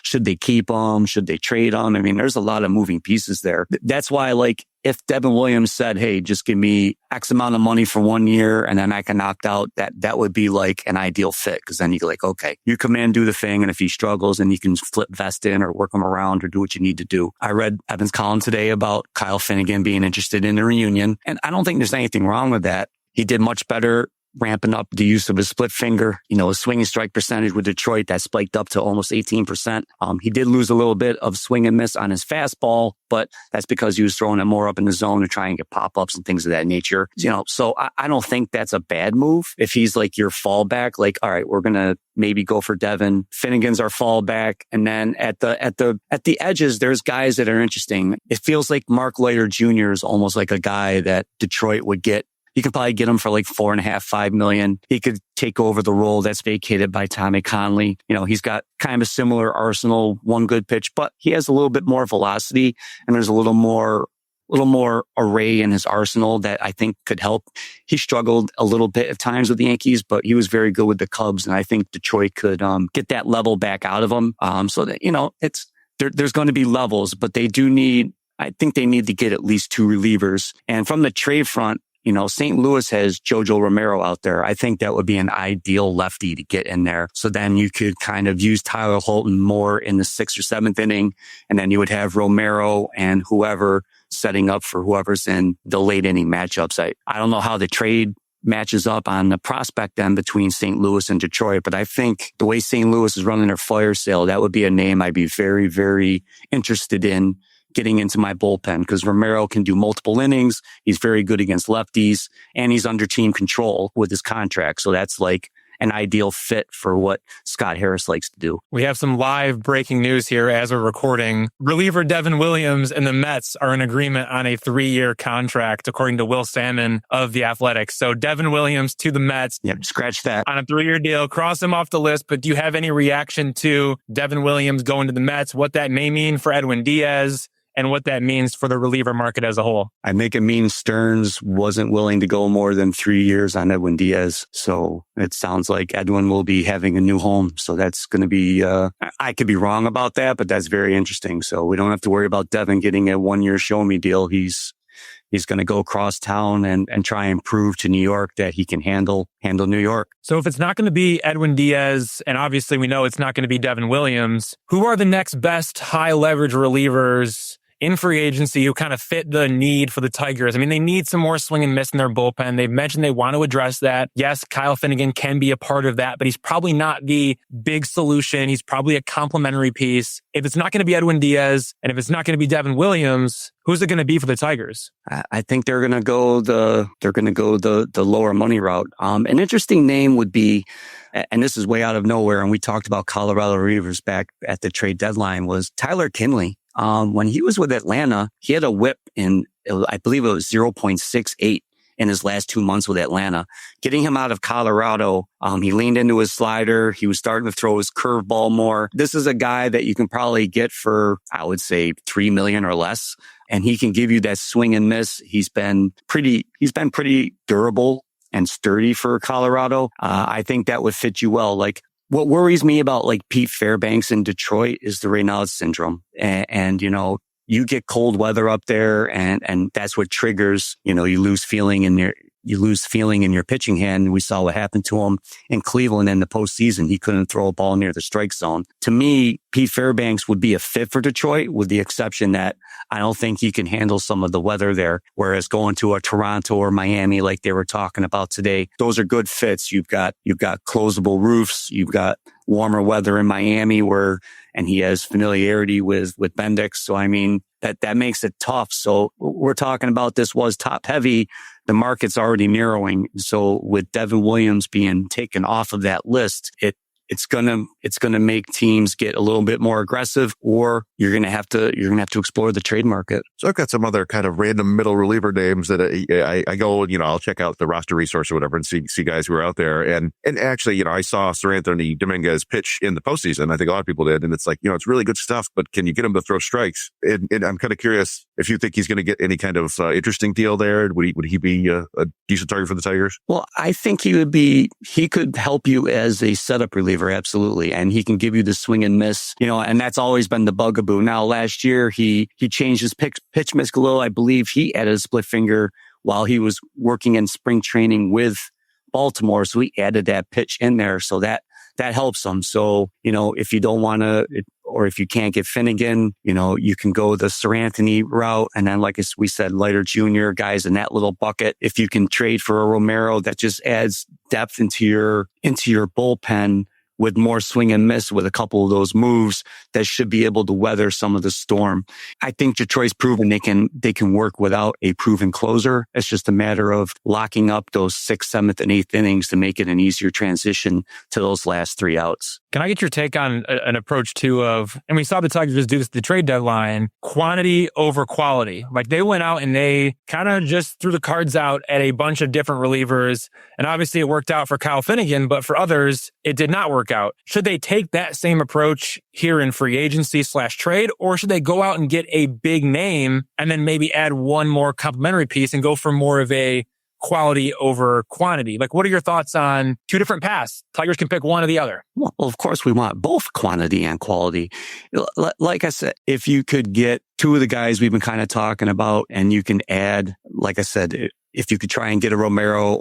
should they keep him? Should they trade him? I mean, there's a lot of moving pieces there. That's why, if Devin Williams said, hey, just give me X amount of money for 1 year and then I can opt out, that would be like an ideal fit. Cause then you're like, okay, you come in, do the thing. And if he struggles, then you can flip Vest in or work him around or do what you need to do. I read Evan's column today about Kyle Finnegan being interested in the reunion. And I don't think there's anything wrong with that. He did much better ramping up the use of his split finger. His swing and strike percentage with Detroit, that spiked up to almost 18%. He did lose a little bit of swing and miss on his fastball, but that's because he was throwing it more up in the zone to try and get pop-ups and things of that nature. So I don't think that's a bad move. If he's like your fallback, all right, we're going to maybe go for Devin. Finnegan's our fallback. And then at the edges, there's guys that are interesting. It feels like Mark Leiter Jr. is almost like a guy that Detroit would get. You could probably get him for like $4.5, $5 million. He could take over the role that's vacated by Tommy Conley. He's got kind of a similar arsenal, one good pitch, but he has a little bit more velocity and there's a little more array in his arsenal that I think could help. He struggled a little bit at times with the Yankees, but he was very good with the Cubs. And I think Detroit could get that level back out of him. So that, there's going to be levels, but I think they need to get at least two relievers. And from the trade front, St. Louis has Jojo Romero out there. I think that would be an ideal lefty to get in there. So then you could kind of use Tyler Holton more in the 6th or 7th inning. And then you would have Romero and whoever setting up for whoever's in the late inning matchups. I don't know how the trade matches up on the prospect end between St. Louis and Detroit, but I think the way St. Louis is running their fire sale, that would be a name I'd be very, very interested in getting into my bullpen, because Romero can do multiple innings. He's very good against lefties and he's under team control with his contract. So that's like an ideal fit for what Scott Harris likes to do. We have some live breaking news here as we're recording. Reliever Devin Williams and the Mets are in agreement on a 3-year contract, according to Will Salmon of The Athletic. So Devin Williams to the Mets. Yep, scratch that. On a 3-year deal, cross him off the list. But do you have any reaction to Devin Williams going to the Mets, what that may mean for Edwin Diaz, and what that means for the reliever market as a whole? I make it mean Stearns wasn't willing to go more than 3 years on Edwin Diaz. So it sounds like Edwin will be having a new home. So that's going to be, I could be wrong about that, but that's very interesting. So we don't have to worry about Devin getting a 1-year show me deal. He's going to go across town and try and prove to New York that he can handle New York. So if it's not going to be Edwin Diaz, and obviously we know it's not going to be Devin Williams, who are the next best high leverage relievers in free agency who kind of fit the need for the Tigers? I mean, they need some more swing and miss in their bullpen. They've mentioned they want to address that. Yes, Kyle Finnegan can be a part of that, but he's probably not the big solution. He's probably a complementary piece. If it's not going to be Edwin Diaz, and if it's not going to be Devin Williams, who's it going to be for the Tigers? I think they're going to go the lower money route. An interesting name would be, and this is way out of nowhere, and we talked about Colorado relievers back at the trade deadline, was Tyler Kinley. When he was with Atlanta, he had a whip I believe it was 0.68 in his last 2 months with Atlanta. Getting him out of Colorado, he leaned into his slider. He was starting to throw his curveball more. This is a guy that you can probably get for, I would say, $3 million or less. And he can give you that swing and miss. He's been pretty durable and sturdy for Colorado. I think that would fit you well. Like, what worries me about like Pete Fairbanks in Detroit is the Raynaud syndrome. And you know, you get cold weather up there and that's what triggers, you know, you lose feeling in your pitching hand. We saw what happened to him in Cleveland in the postseason. He couldn't throw a ball near the strike zone. To me, Pete Fairbanks would be a fit for Detroit, with the exception that I don't think he can handle some of the weather there. Whereas going to a Toronto or Miami, like they were talking about today, those are good fits. You've got closable roofs. You've got warmer weather in Miami and he has familiarity with Bendix. So, I mean, that makes it tough. So we're talking about this was top heavy. The market's already narrowing. So with Devin Williams being taken off of that list, it's gonna make teams get a little bit more aggressive, or you're gonna have to explore the trade market. So I've got some other kind of random middle reliever names that I go, you know, I'll check out the roster resource or whatever and see guys who are out there. And actually, you know, I saw Sir Anthony Dominguez pitch in the postseason. I think a lot of people did. And it's like, you know, it's really good stuff, but can you get him to throw strikes? And I'm kind of curious if you think he's going to get any kind of interesting deal there. Would he be a decent target for the Tigers? Well, I think he could help you as a setup reliever. Absolutely. And he can give you the swing and miss, you know, and that's always been the bugaboo. Now, last year, he changed his pitch mix a little. I believe he added a split finger while he was working in spring training with Baltimore. So he added that pitch in there. So that helps him. So, you know, if you don't want to, or if you can't get Finnegan, you know, you can go the Sir Anthony route. And then, like we said, Leiter Jr., guys in that little bucket. If you can trade for a Romero, that just adds depth into your bullpen with more swing and miss with a couple of those moves that should be able to weather some of the storm. I think Detroit's proven they can work without a proven closer. It's just a matter of locking up those 6th, 7th, and 8th innings to make it an easier transition to those last 3 outs. Can I get your take on an approach too and we saw the Tigers do this at the trade deadline, quantity over quality. Like they went out and they kind of just threw the cards out at a bunch of different relievers. And obviously it worked out for Kyle Finnegan, but for others, it did not work out. Should they take that same approach here in free agency / trade, or should they go out and get a big name and then maybe add one more complementary piece and go for more of a quality over quantity? Like, what are your thoughts on two different paths? Tigers can pick one or the other. Well, of course, we want both quantity and quality. Like I said, if you could get two of the guys we've been kind of talking about and you can add, like I said, if you could try and get a Romero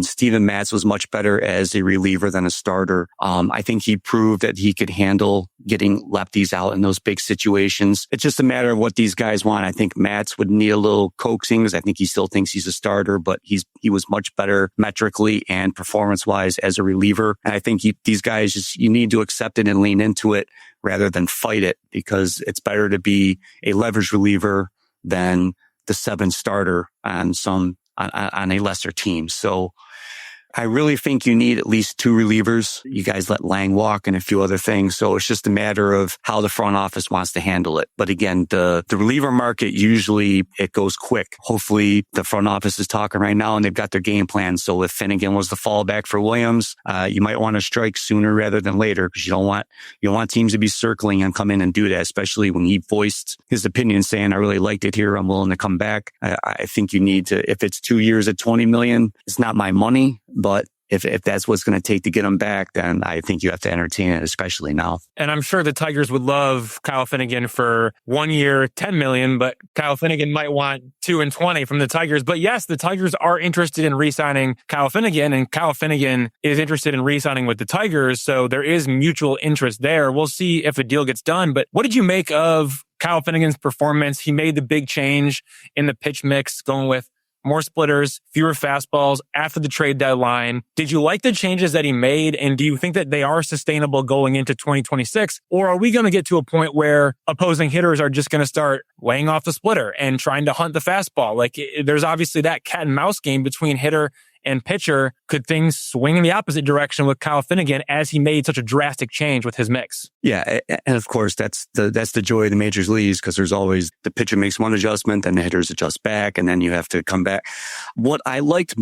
Steven Matz was much better as a reliever than a starter. I think he proved that he could handle getting lefties out in those big situations. It's just a matter of what these guys want. I think Matz would need a little coaxing because I think he still thinks he's a starter, but he was much better metrically and performance-wise as a reliever. And I think these guys you need to accept it and lean into it rather than fight it, because it's better to be a leverage reliever than the 7th starter on a lesser team. So I really think you need at least 2 relievers. You guys let Lang walk and a few other things. So it's just a matter of how the front office wants to handle it. But again, the reliever market, usually it goes quick. Hopefully the front office is talking right now and they've got their game plan. So if Finnegan was the fallback for Williams, you might want to strike sooner rather than later, because you don't want teams to be circling and come in and do that, especially when he voiced his opinion saying, I really liked it here, I'm willing to come back. I think you need to, if it's 2 years at $20 million, it's not my money. But if that's what's going to take to get him back, then I think you have to entertain it, especially now. And I'm sure the Tigers would love Kyle Finnegan for 1 year, $10 million, but Kyle Finnegan might want 2 and 20 from the Tigers. But yes, the Tigers are interested in re-signing Kyle Finnegan, and Kyle Finnegan is interested in re-signing with the Tigers. So there is mutual interest there. We'll see if the deal gets done. But what did you make of Kyle Finnegan's performance? He made the big change in the pitch mix, going with more splitters, fewer fastballs after the trade deadline. Did you like the changes that he made? And do you think that they are sustainable going into 2026? Or are we going to get to a point where opposing hitters are just going to start laying off the splitter and trying to hunt the fastball? Like, there's obviously that cat and mouse game between hitter and pitcher. Could things swing in the opposite direction with Kyle Finnegan as he made such a drastic change with his mix? Yeah, and of course that's the joy of the major leagues, because there's always the pitcher makes one adjustment, then the hitters adjust back, and then you have to come back. What I liked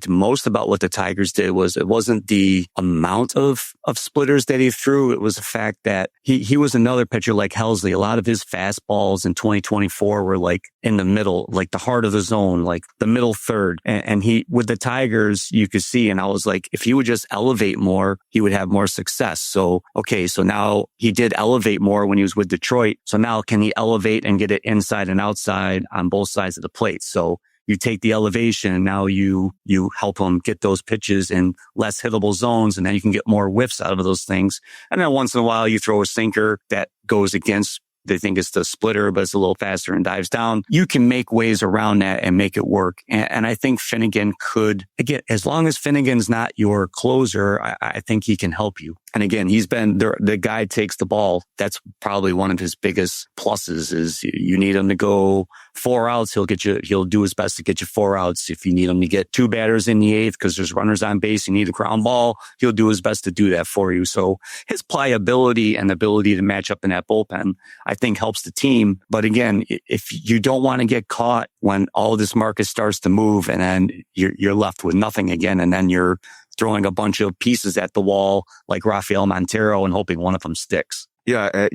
most about what the Tigers did was it wasn't the amount of splitters that he threw. It was the fact that he was another pitcher like Helsley. A lot of his fastballs in 2024 were like in the middle, like the heart of the zone, like the middle third, and he, with the Tigers, you could see, and I was like, if he would just elevate more, he would have more success. So, okay, so now he did elevate more when he was with Detroit. So now can he elevate and get it inside and outside on both sides of the plate? So you take the elevation and now you help him get those pitches in less hittable zones, and then you can get more whiffs out of those things. And then once in a while you throw a sinker that goes against, they think it's the splitter, but it's a little faster and dives down. You can make ways around that and make it work. And I think Finnegan could, again, as long as Finnegan's not your closer, I think he can help you. And again, he's been the guy takes the ball. That's probably one of his biggest pluses is you need him to go 4 outs. He'll do his best to get you 4 outs. If you need him to get 2 batters in the 8th because there's runners on base, you need a ground ball, he'll do his best to do that for you. So his pliability and ability to match up in that bullpen, I think helps the team. But again, if you don't want to get caught when all this market starts to move and then you're left with nothing again, and then you're throwing a bunch of pieces at the wall like Rafael Montero and hoping one of them sticks. Yeah,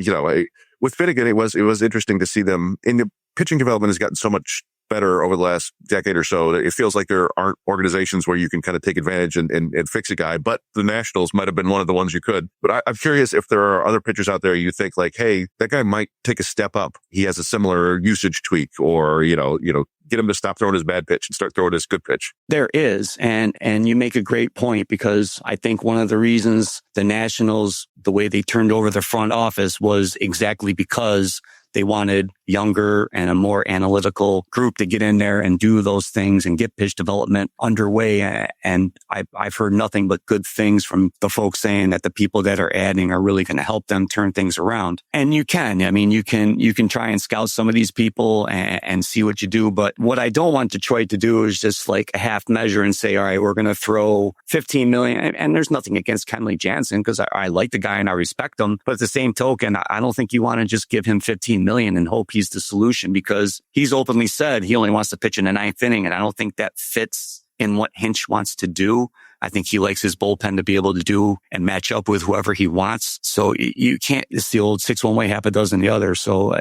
with Finnegan, it was interesting to see them in the pitching development has gotten so much better over the last decade or so. It feels like there aren't organizations where you can kind of take advantage and fix a guy, but the Nationals might have been one of the ones you could. But I'm curious if there are other pitchers out there you think like, hey, that guy might take a step up. He has a similar usage tweak, or, get him to stop throwing his bad pitch and start throwing his good pitch. There is. And you make a great point, because I think one of the reasons the Nationals, the way they turned over the front office was exactly because they wanted younger and a more analytical group to get in there and do those things and get pitch development underway. And I've heard nothing but good things from the folks saying that the people that are adding are really going to help them turn things around. And you can try and scout some of these people and see what you do. But what I don't want Detroit to do is just like a half measure and say, all right, we're going to throw $15 million. And there's nothing against Kenley Jansen, because I like the guy and I respect him. But at the same token, I don't think you want to just give him $15 million and hope he's the solution, because he's openly said he only wants to pitch in the 9th inning. And I don't think that fits in what Hinch wants to do. I think he likes his bullpen to be able to do and match up with whoever he wants. So you can't, it's the old 6 one way, half a dozen the other. So,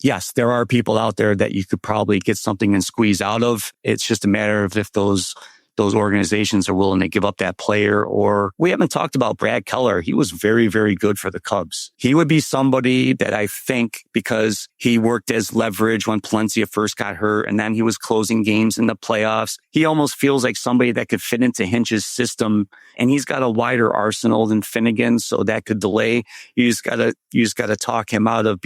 yes, there are people out there that you could probably get something and squeeze out of. It's just a matter of if those organizations are willing to give up that player. Or we haven't talked about Brad Keller. He was very, very good for the Cubs. He would be somebody that I think, because he worked as leverage when Palencia first got hurt, and then he was closing games in the playoffs. He almost feels like somebody that could fit into Hinch's system, and he's got a wider arsenal than Finnegan, so that could delay. You just gotta talk him out of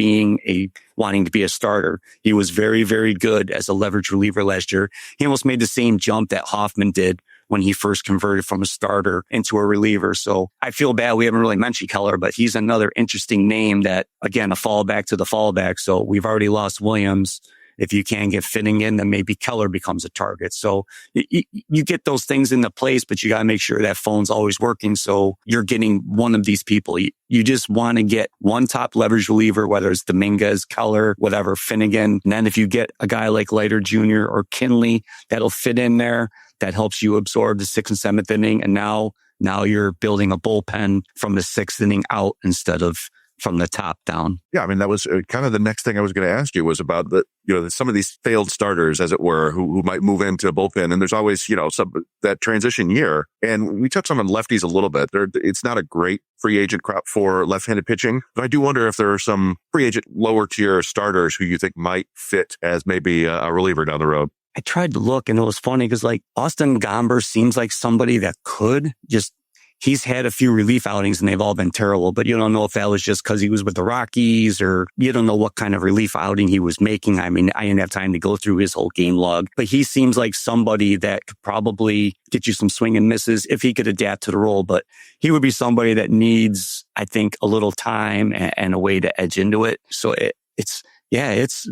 wanting to be a starter. He was very, very good as a leverage reliever last year. He almost made the same jump that Hoffman did when he first converted from a starter into a reliever. So I feel bad we haven't really mentioned Keller, but he's another interesting name that, again, a fallback to the fallback. So we've already lost Williams, if you can't get fitting in, then maybe Keller becomes a target. So you get those things into place, but you got to make sure that phone's always working. So you're getting one of these people. You just want to get one top leverage reliever, whether it's Dominguez, Keller, whatever, Finnegan. And then if you get a guy like Leiter Jr. or Kinley, that'll fit in there. That helps you absorb the 6th and 7th inning. And now you're building a bullpen from the 6th inning out instead of from the top down. Yeah, I mean, that was kind of the next thing I was going to ask you was about some of these failed starters, as it were, who might move into a bullpen. And there's always, that transition year. And we touched on lefties a little bit. It's not a great free agent crop for left-handed pitching. But I do wonder if there are some free agent lower tier starters who you think might fit as maybe a reliever down the road. I tried to look, and it was funny because Austin Gomber seems like somebody that could just, he's had a few relief outings and they've all been terrible, but you don't know if that was just because he was with the Rockies or you don't know what kind of relief outing he was making. I mean, I didn't have time to go through his whole game log, but he seems like somebody that could probably get you some swing and misses if he could adapt to the role. But he would be somebody that needs, I think, a little time and a way to edge into it. So it's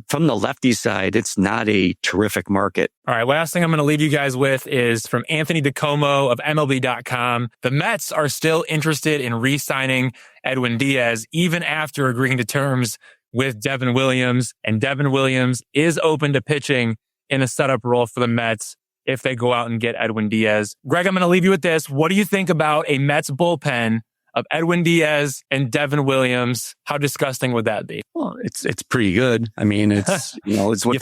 from the lefty side, it's not a terrific market. All right, last thing I'm going to leave you guys with is from Anthony DiComo of MLB.com. The Mets are still interested in re-signing Edwin Diaz even after agreeing to terms with Devin Williams. And Devin Williams is open to pitching in a setup role for the Mets if they go out and get Edwin Diaz. Greg, I'm going to leave you with this. What do you think about a Mets bullpen of Edwin Diaz and Devin Williams? How disgusting would that be? Well, it's pretty good. I mean, it's it's what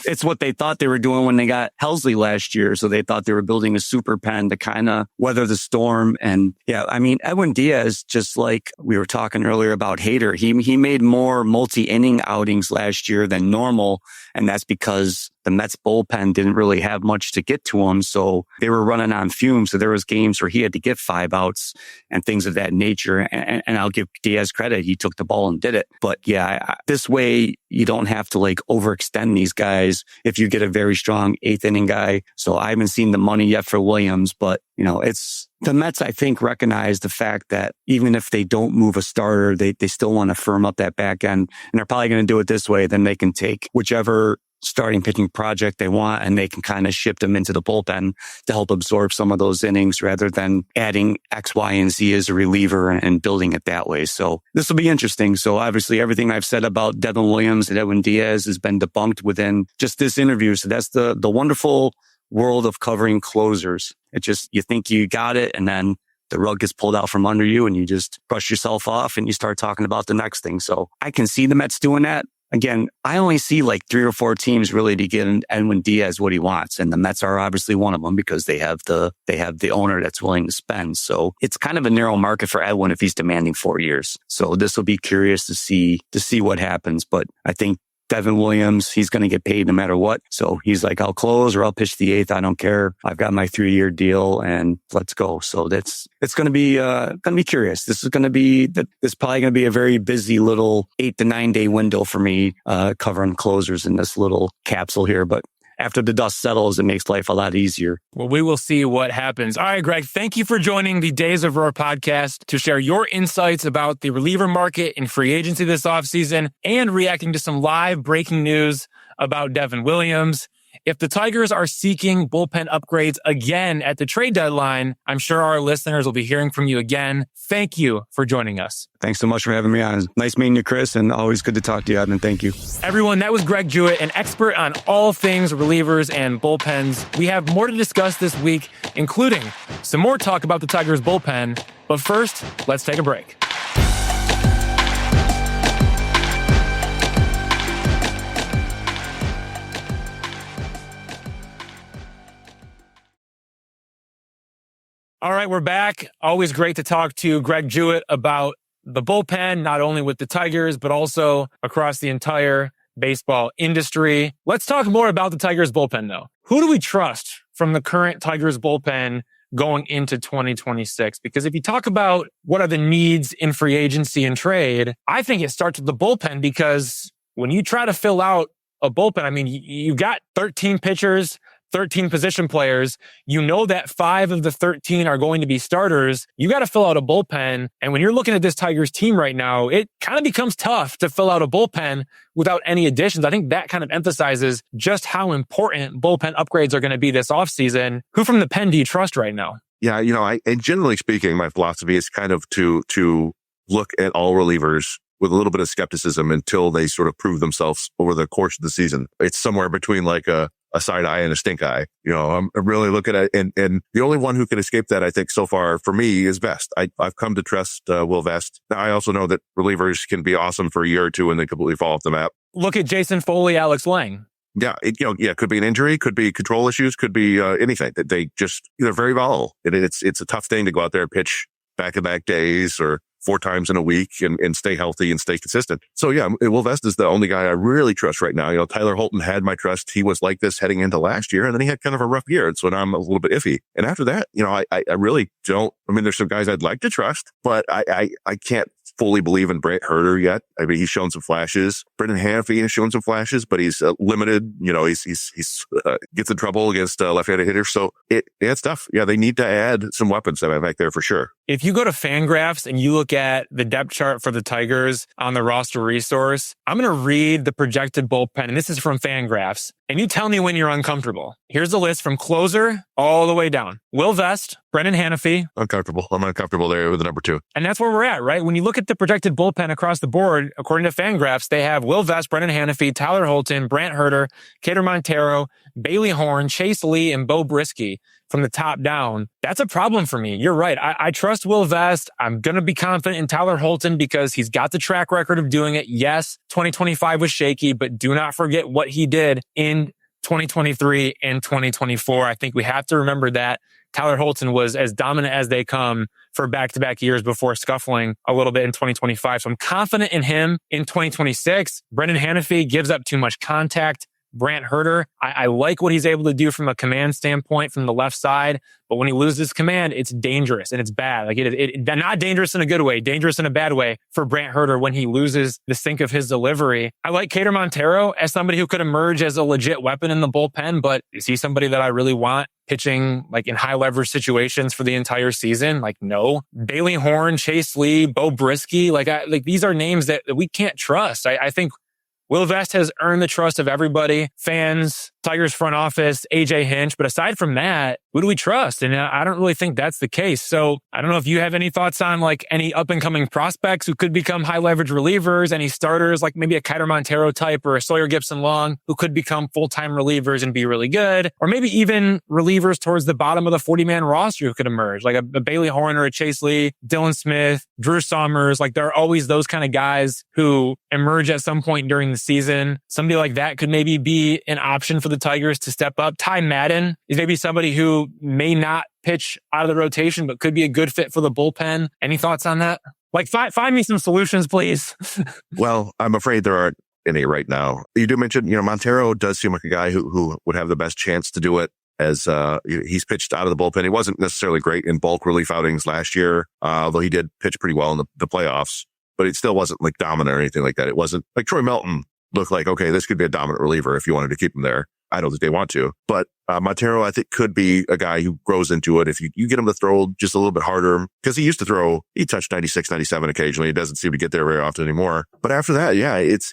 it's what they thought they were doing when they got Helsley last year. So they thought they were building a super pen to kind of weather the storm. And yeah, I mean, Edwin Diaz, just like we were talking earlier about Hader, he made more multi-inning outings last year than normal. And that's because the Mets bullpen didn't really have much to get to him. So they were running on fumes. So there was games where he had to get 5 outs and things of that nature. And I'll give Diaz credit. He took the ball and did it. But yeah, this way you don't have to overextend these guys if you get a very strong 8th inning guy. So I haven't seen the money yet for Williams, but it's the Mets, I think, recognize the fact that even if they don't move a starter, they still want to firm up that back end. And they're probably going to do it this way. Then they can take whichever starting pitching project they want and they can kind of ship them into the bullpen to help absorb some of those innings rather than adding X, Y, and Z as a reliever and building it that way. So this will be interesting. So obviously everything I've said about Devin Williams and Edwin Diaz has been debunked within just this interview. So that's the wonderful world of covering closers. It just, you think you got it and then the rug gets pulled out from under you and you just brush yourself off and you start talking about the next thing. So I can see the Mets doing that. Again, I only see 3 or 4 teams really to get Edwin Diaz what he wants. And the Mets are obviously one of them because they have the owner that's willing to spend. So it's kind of a narrow market for Edwin if he's demanding 4 years. So this will be curious to see what happens. But I think Devin Williams, he's going to get paid no matter what. So he's like, I'll close or I'll pitch the 8th. I don't care. I've got my 3-year deal and let's go. So it's going to be curious. This is probably going to be a very busy little 8 to 9 day window for me, covering closers in this little capsule here. But after the dust settles, it makes life a lot easier. Well, we will see what happens. All right, Greg, thank you for joining the Days of Roar podcast to share your insights about the reliever market and free agency this offseason and reacting to some live breaking news about Devin Williams. If the Tigers are seeking bullpen upgrades again at the trade deadline, I'm sure our listeners will be hearing from you again. Thank you for joining us. Thanks so much for having me on. Nice meeting you, Chris, and always good to talk to you, Evan. Thank you. Everyone, that was Greg Jewett, an expert on all things relievers and bullpens. We have more to discuss this week, including some more talk about the Tigers bullpen. But first, let's take a break. All right, we're back. Always great to talk to Greg Jewett about the bullpen, not only with the Tigers, but also across the entire baseball industry. Let's talk more about the Tigers bullpen, though. Who do we trust from the current Tigers bullpen going into 2026? Because if you talk about what are the needs in free agency and trade, I think it starts with the bullpen, because when you try to fill out a bullpen, I mean, you got 13 pitchers 13 position players. You know that 5 of the 13 are going to be starters. You got to fill out a bullpen. And when you're looking at this Tigers team right now, it kind of becomes tough to fill out a bullpen without any additions. I think that kind of emphasizes just how important bullpen upgrades are going to be this offseason. Who from the pen do you trust right now? Yeah, and generally speaking, my philosophy is kind of to look at all relievers with a little bit of skepticism until they sort of prove themselves over the course of the season. It's somewhere between like a side eye and a stink eye. I'm really looking at it. And the only one who can escape that, I think, so far for me is Vest. I've come to trust Will Vest. Now, I also know that relievers can be awesome for a year or two and they completely fall off the map. Look at Jason Foley, Alex Lang. Yeah, it could be an injury, could be control issues, could be anything. That they just, they're very volatile. It's a tough thing to go out there and pitch back-to-back days or 4 times in a week and stay healthy and stay consistent. So yeah, Will Vest is the only guy I really trust right now. Tyler Holton had my trust. He was like this heading into last year, and then he had kind of a rough year. And so now I'm a little bit iffy. And after that, I really don't. I mean, there's some guys I'd like to trust, but I can't fully believe in Brant Herter yet. I mean, he's shown some flashes. Brendan Hanfey has shown some flashes, but he's limited. He's gets in trouble against left-handed hitters. So it's tough. Yeah, they need to add some weapons back there for sure. If you go to Fangraphs and you look at the depth chart for the Tigers on the roster resource, I'm going to read the projected bullpen, and this is from Fangraphs. And you tell me when you're uncomfortable. Here's the list from closer all the way down. Will Vest, Brendan Hanfey. Uncomfortable. I'm uncomfortable there with the number 2. And that's where we're at, right? When you look at the projected bullpen across the board, according to Fangraphs, they have Will Vest, Brendan Hanfey, Tyler Holton, Brant Herter, Kader Montero, Bailey Horn, Chase Lee, and Bo Brisky from the top down. That's a problem for me. You're right. I trust Will Vest. I'm going to be confident in Tyler Holton because he's got the track record of doing it. Yes, 2025 was shaky, but do not forget what he did in 2023 and 2024. I think we have to remember that Tyler Holton was as dominant as they come for back-to-back years before scuffling a little bit in 2025. So I'm confident in him in 2026. Brendan Hanfey gives up too much contact. Brant Herter, I like what he's able to do from a command standpoint from the left side, but when he loses command, it's dangerous and it's bad. Like not dangerous in a good way, dangerous in a bad way for Brant Herter when he loses the sync of his delivery. I like Kader Montero as somebody who could emerge as a legit weapon in the bullpen, but is he somebody that I really want pitching like in high leverage situations for the entire season? Like, no. Bailey Horn, Chase Lee, Bo Brisky, like these are names that we can't trust. I think Will Vest has earned the trust of everybody, fans, Tigers front office, AJ Hinch. But aside from that, who do we trust? And I don't really think that's the case. So I don't know if you have any thoughts on like any up and coming prospects who could become high leverage relievers, any starters like maybe a Kader Montero type or a Sawyer Gibson Long who could become full-time relievers and be really good, or maybe even relievers towards the bottom of the 40-man roster who could emerge, like a Bailey Horn or a Chase Lee, Dylan Smith, Drew Sommers. Like there are always those kind of guys who emerge at some point during the season. Somebody like that could maybe be an option for the Tigers to step up. Ty Madden is maybe somebody who may not pitch out of the rotation, but could be a good fit for the bullpen. Any thoughts on that? Like, find me some solutions, please. Well, I'm afraid there aren't any right now. You do mention, Montero does seem like a guy who would have the best chance to do it, as he's pitched out of the bullpen. He wasn't necessarily great in bulk relief outings last year, although he did pitch pretty well in the playoffs, but it still wasn't like dominant or anything like that. It wasn't like Troy Melton looked like, okay, this could be a dominant reliever if you wanted to keep him there. I don't think they want to, but Montero, I think, could be a guy who grows into it if you get him to throw just a little bit harder, because he touched 96, 97 occasionally. He doesn't seem to get there very often anymore. But after that, yeah, it's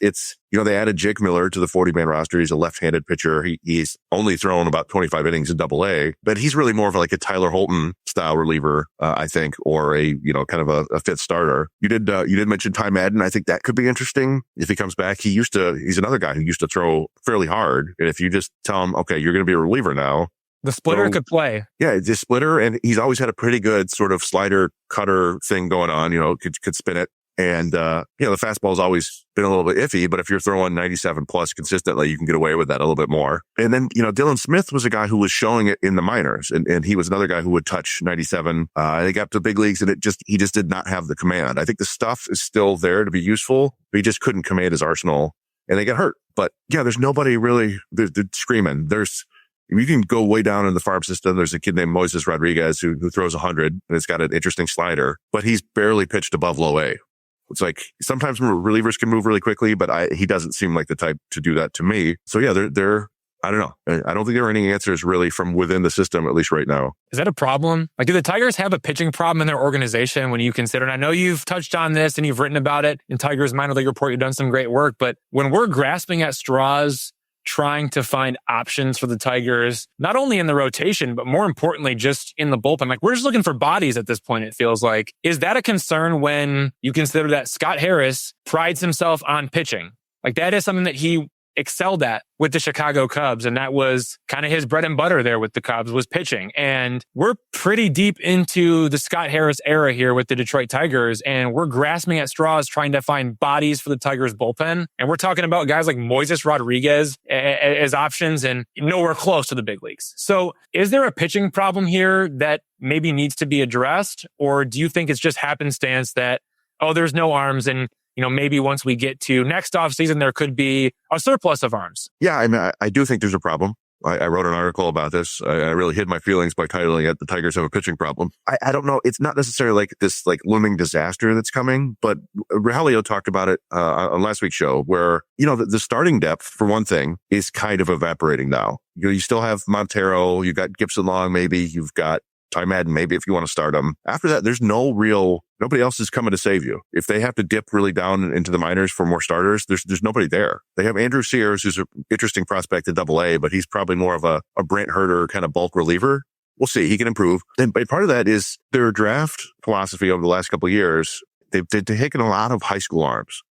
they added Jake Miller to the 40-man roster. He's a left-handed pitcher. He's only thrown about 25 innings in Double-A, but he's really more of like a Tyler Holton style reliever, I think, or a kind of a fifth starter. You did mention Ty Madden. I think that could be interesting if he comes back. He's another guy who used to throw fairly hard, and if you just tell him, okay, you're going to be a reliever now. The splitter could play. Yeah, the splitter, and he's always had a pretty good sort of slider cutter thing going on. Could spin it. And, the fastball's always been a little bit iffy, but if you're throwing 97 plus consistently, you can get away with that a little bit more. And then, Dylan Smith was a guy who was showing it in the minors, and he was another guy who would touch 97. They got to the big leagues, and he just did not have the command. I think the stuff is still there to be useful, but he just couldn't command his arsenal, and they got hurt. But yeah, there's nobody really, they're screaming. You can go way down in the farm system. There's a kid named Moises Rodriguez who throws 100, and it's got an interesting slider, but he's barely pitched above low A. It's like sometimes relievers can move really quickly, but he doesn't seem like the type to do that to me. So yeah, they're I don't know. I don't think there are any answers really from within the system, at least right now. Is that a problem? Like, do the Tigers have a pitching problem in their organization when you consider, and I know you've touched on this and you've written about it in Tigers Minor League Report, you've done some great work, but when we're grasping at straws, trying to find options for the Tigers, not only in the rotation, but more importantly, just in the bullpen. Like, we're just looking for bodies at this point, it feels like. Is that a concern when you consider that Scott Harris prides himself on pitching? Like, that is something that he excelled at with the Chicago Cubs. And that was kind of his bread and butter there with the Cubs, was pitching. And we're pretty deep into the Scott Harris era here with the Detroit Tigers. And we're grasping at straws trying to find bodies for the Tigers bullpen. And we're talking about guys like Moises Rodriguez as options and nowhere close to the big leagues. So is there a pitching problem here that maybe needs to be addressed? Or do you think it's just happenstance that, oh, there's no arms and maybe once we get to next offseason, there could be a surplus of arms? Yeah, I mean, I do think there's a problem. I wrote an article about this. I really hid my feelings by titling it, "The Tigers Have a Pitching Problem." I don't know. It's not necessarily like this looming disaster that's coming, but Rahelio talked about it on last week's show where, the starting depth, for one thing, is kind of evaporating now. You still have Montero, you got Gibson Long, maybe you've got Ty Madden, maybe if you want to start them. After that, there's nobody else is coming to save you. If they have to dip really down into the minors for more starters, there's nobody there. They have Andrew Sears, who's an interesting prospect at AA, but he's probably more of a Brent Herter kind of bulk reliever. We'll see. He can improve. But part of that is their draft philosophy over the last couple of years. They've taken a lot of high school arms,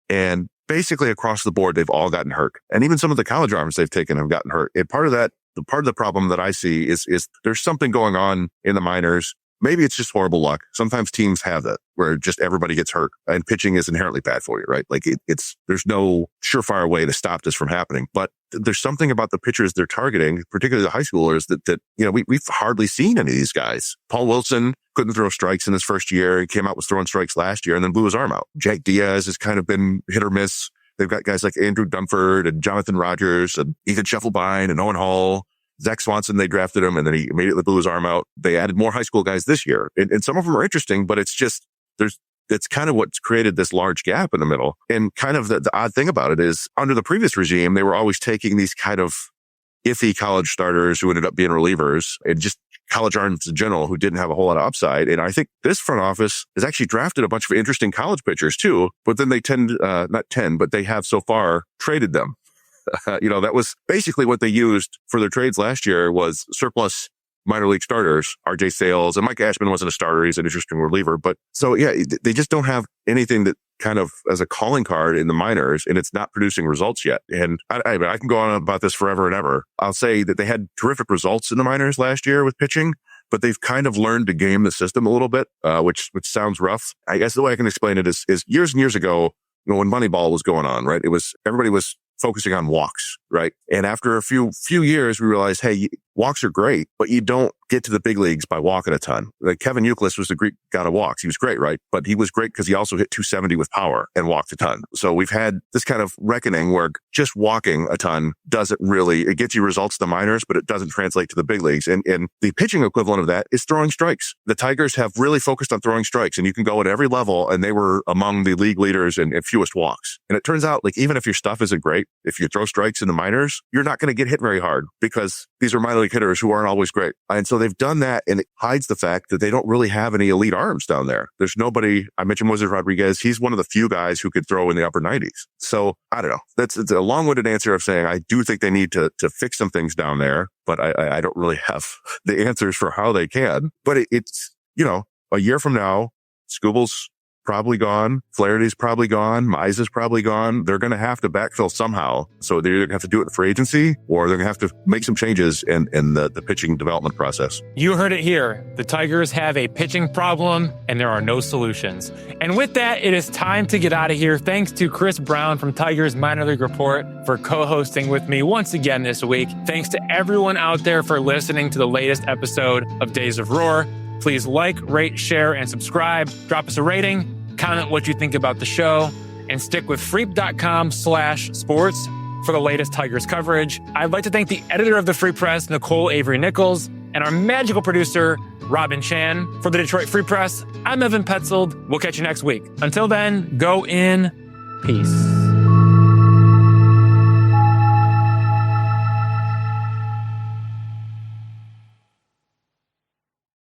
and basically across the board, they've all gotten hurt. And even some of the college arms they've taken have gotten hurt. And part of the problem that I see is there's something going on in the minors. Maybe it's just horrible luck. Sometimes teams have that where just everybody gets hurt and pitching is inherently bad for you, right? Like there's no surefire way to stop this from happening, but there's something about the pitchers they're targeting, particularly the high schoolers that we've hardly seen any of these guys. Paul Wilson couldn't throw strikes in his first year. He came out with throwing strikes last year and then blew his arm out. Jake Diaz has kind of been hit or miss. They've got guys like Andrew Dunford and Jonathan Rogers and Ethan Scheffelbein and Owen Hall. Zach Swanson, they drafted him and then he immediately blew his arm out. They added more high school guys this year. And some of them are interesting, but it's just, it's kind of what's created this large gap in the middle. And kind of the odd thing about it is under the previous regime, they were always taking these kind of iffy college starters who ended up being relievers and just college arms in general who didn't have a whole lot of upside. And I think this front office has actually drafted a bunch of interesting college pitchers too, but then they they have so far traded them. That was basically what they used for their trades last year was surplus minor league starters. RJ Sales and Mike Ashman wasn't a starter. He's an interesting reliever. But so, yeah, they just don't have anything that kind of as a calling card in the minors, and it's not producing results yet. And I can go on about this forever and ever. I'll say that they had terrific results in the minors last year with pitching, but they've kind of learned to game the system a little bit, which sounds rough. I guess the way I can explain it is years and years ago, when Moneyball was going on, right? Everybody was focusing on walks, right? And after a few years, we realized, hey, walks are great, but you don't get to the big leagues by walking a ton. Like Kevin Youkilis was the Greek god of walks. He was great, right? But he was great because he also hit 270 with power and walked a ton. So we've had this kind of reckoning where just walking a ton it gets you results in the minors, but it doesn't translate to the big leagues. And the pitching equivalent of that is throwing strikes. The Tigers have really focused on throwing strikes, and you can go at every level, and they were among the league leaders in fewest walks. And it turns out, like, even if your stuff isn't great, if you throw strikes in the minors, you're not going to get hit very hard because these are minor league hitters who aren't always great. And so they've done that, and it hides the fact that they don't really have any elite arms down there. There's nobody. I mentioned Moises Rodriguez. He's one of the few guys who could throw in the upper 90s. So I don't know. It's a long-winded answer of saying I do think they need to fix some things down there, but I don't really have the answers for how they can. But it's, a year from now, Skubal's probably gone. Flaherty's probably gone. Mize is probably gone. They're going to have to backfill somehow. So they're going to have to do it in free agency, or they're going to have to make some changes in the pitching development process. You heard it here. The Tigers have a pitching problem, and there are no solutions. And with that, it is time to get out of here. Thanks to Chris Brown from Tigers Minor League Report for co-hosting with me once again this week. Thanks to everyone out there for listening to the latest episode of Days of Roar. Please like, rate, share, and subscribe. Drop us a rating. Comment what you think about the show, and stick with freep.com/sports for the latest Tigers coverage. I'd like to thank the editor of the Free Press, Nicole Avery Nichols, and our magical producer, Robin Chan. For the Detroit Free Press, I'm Evan Petzold. We'll catch you next week. Until then, go in peace.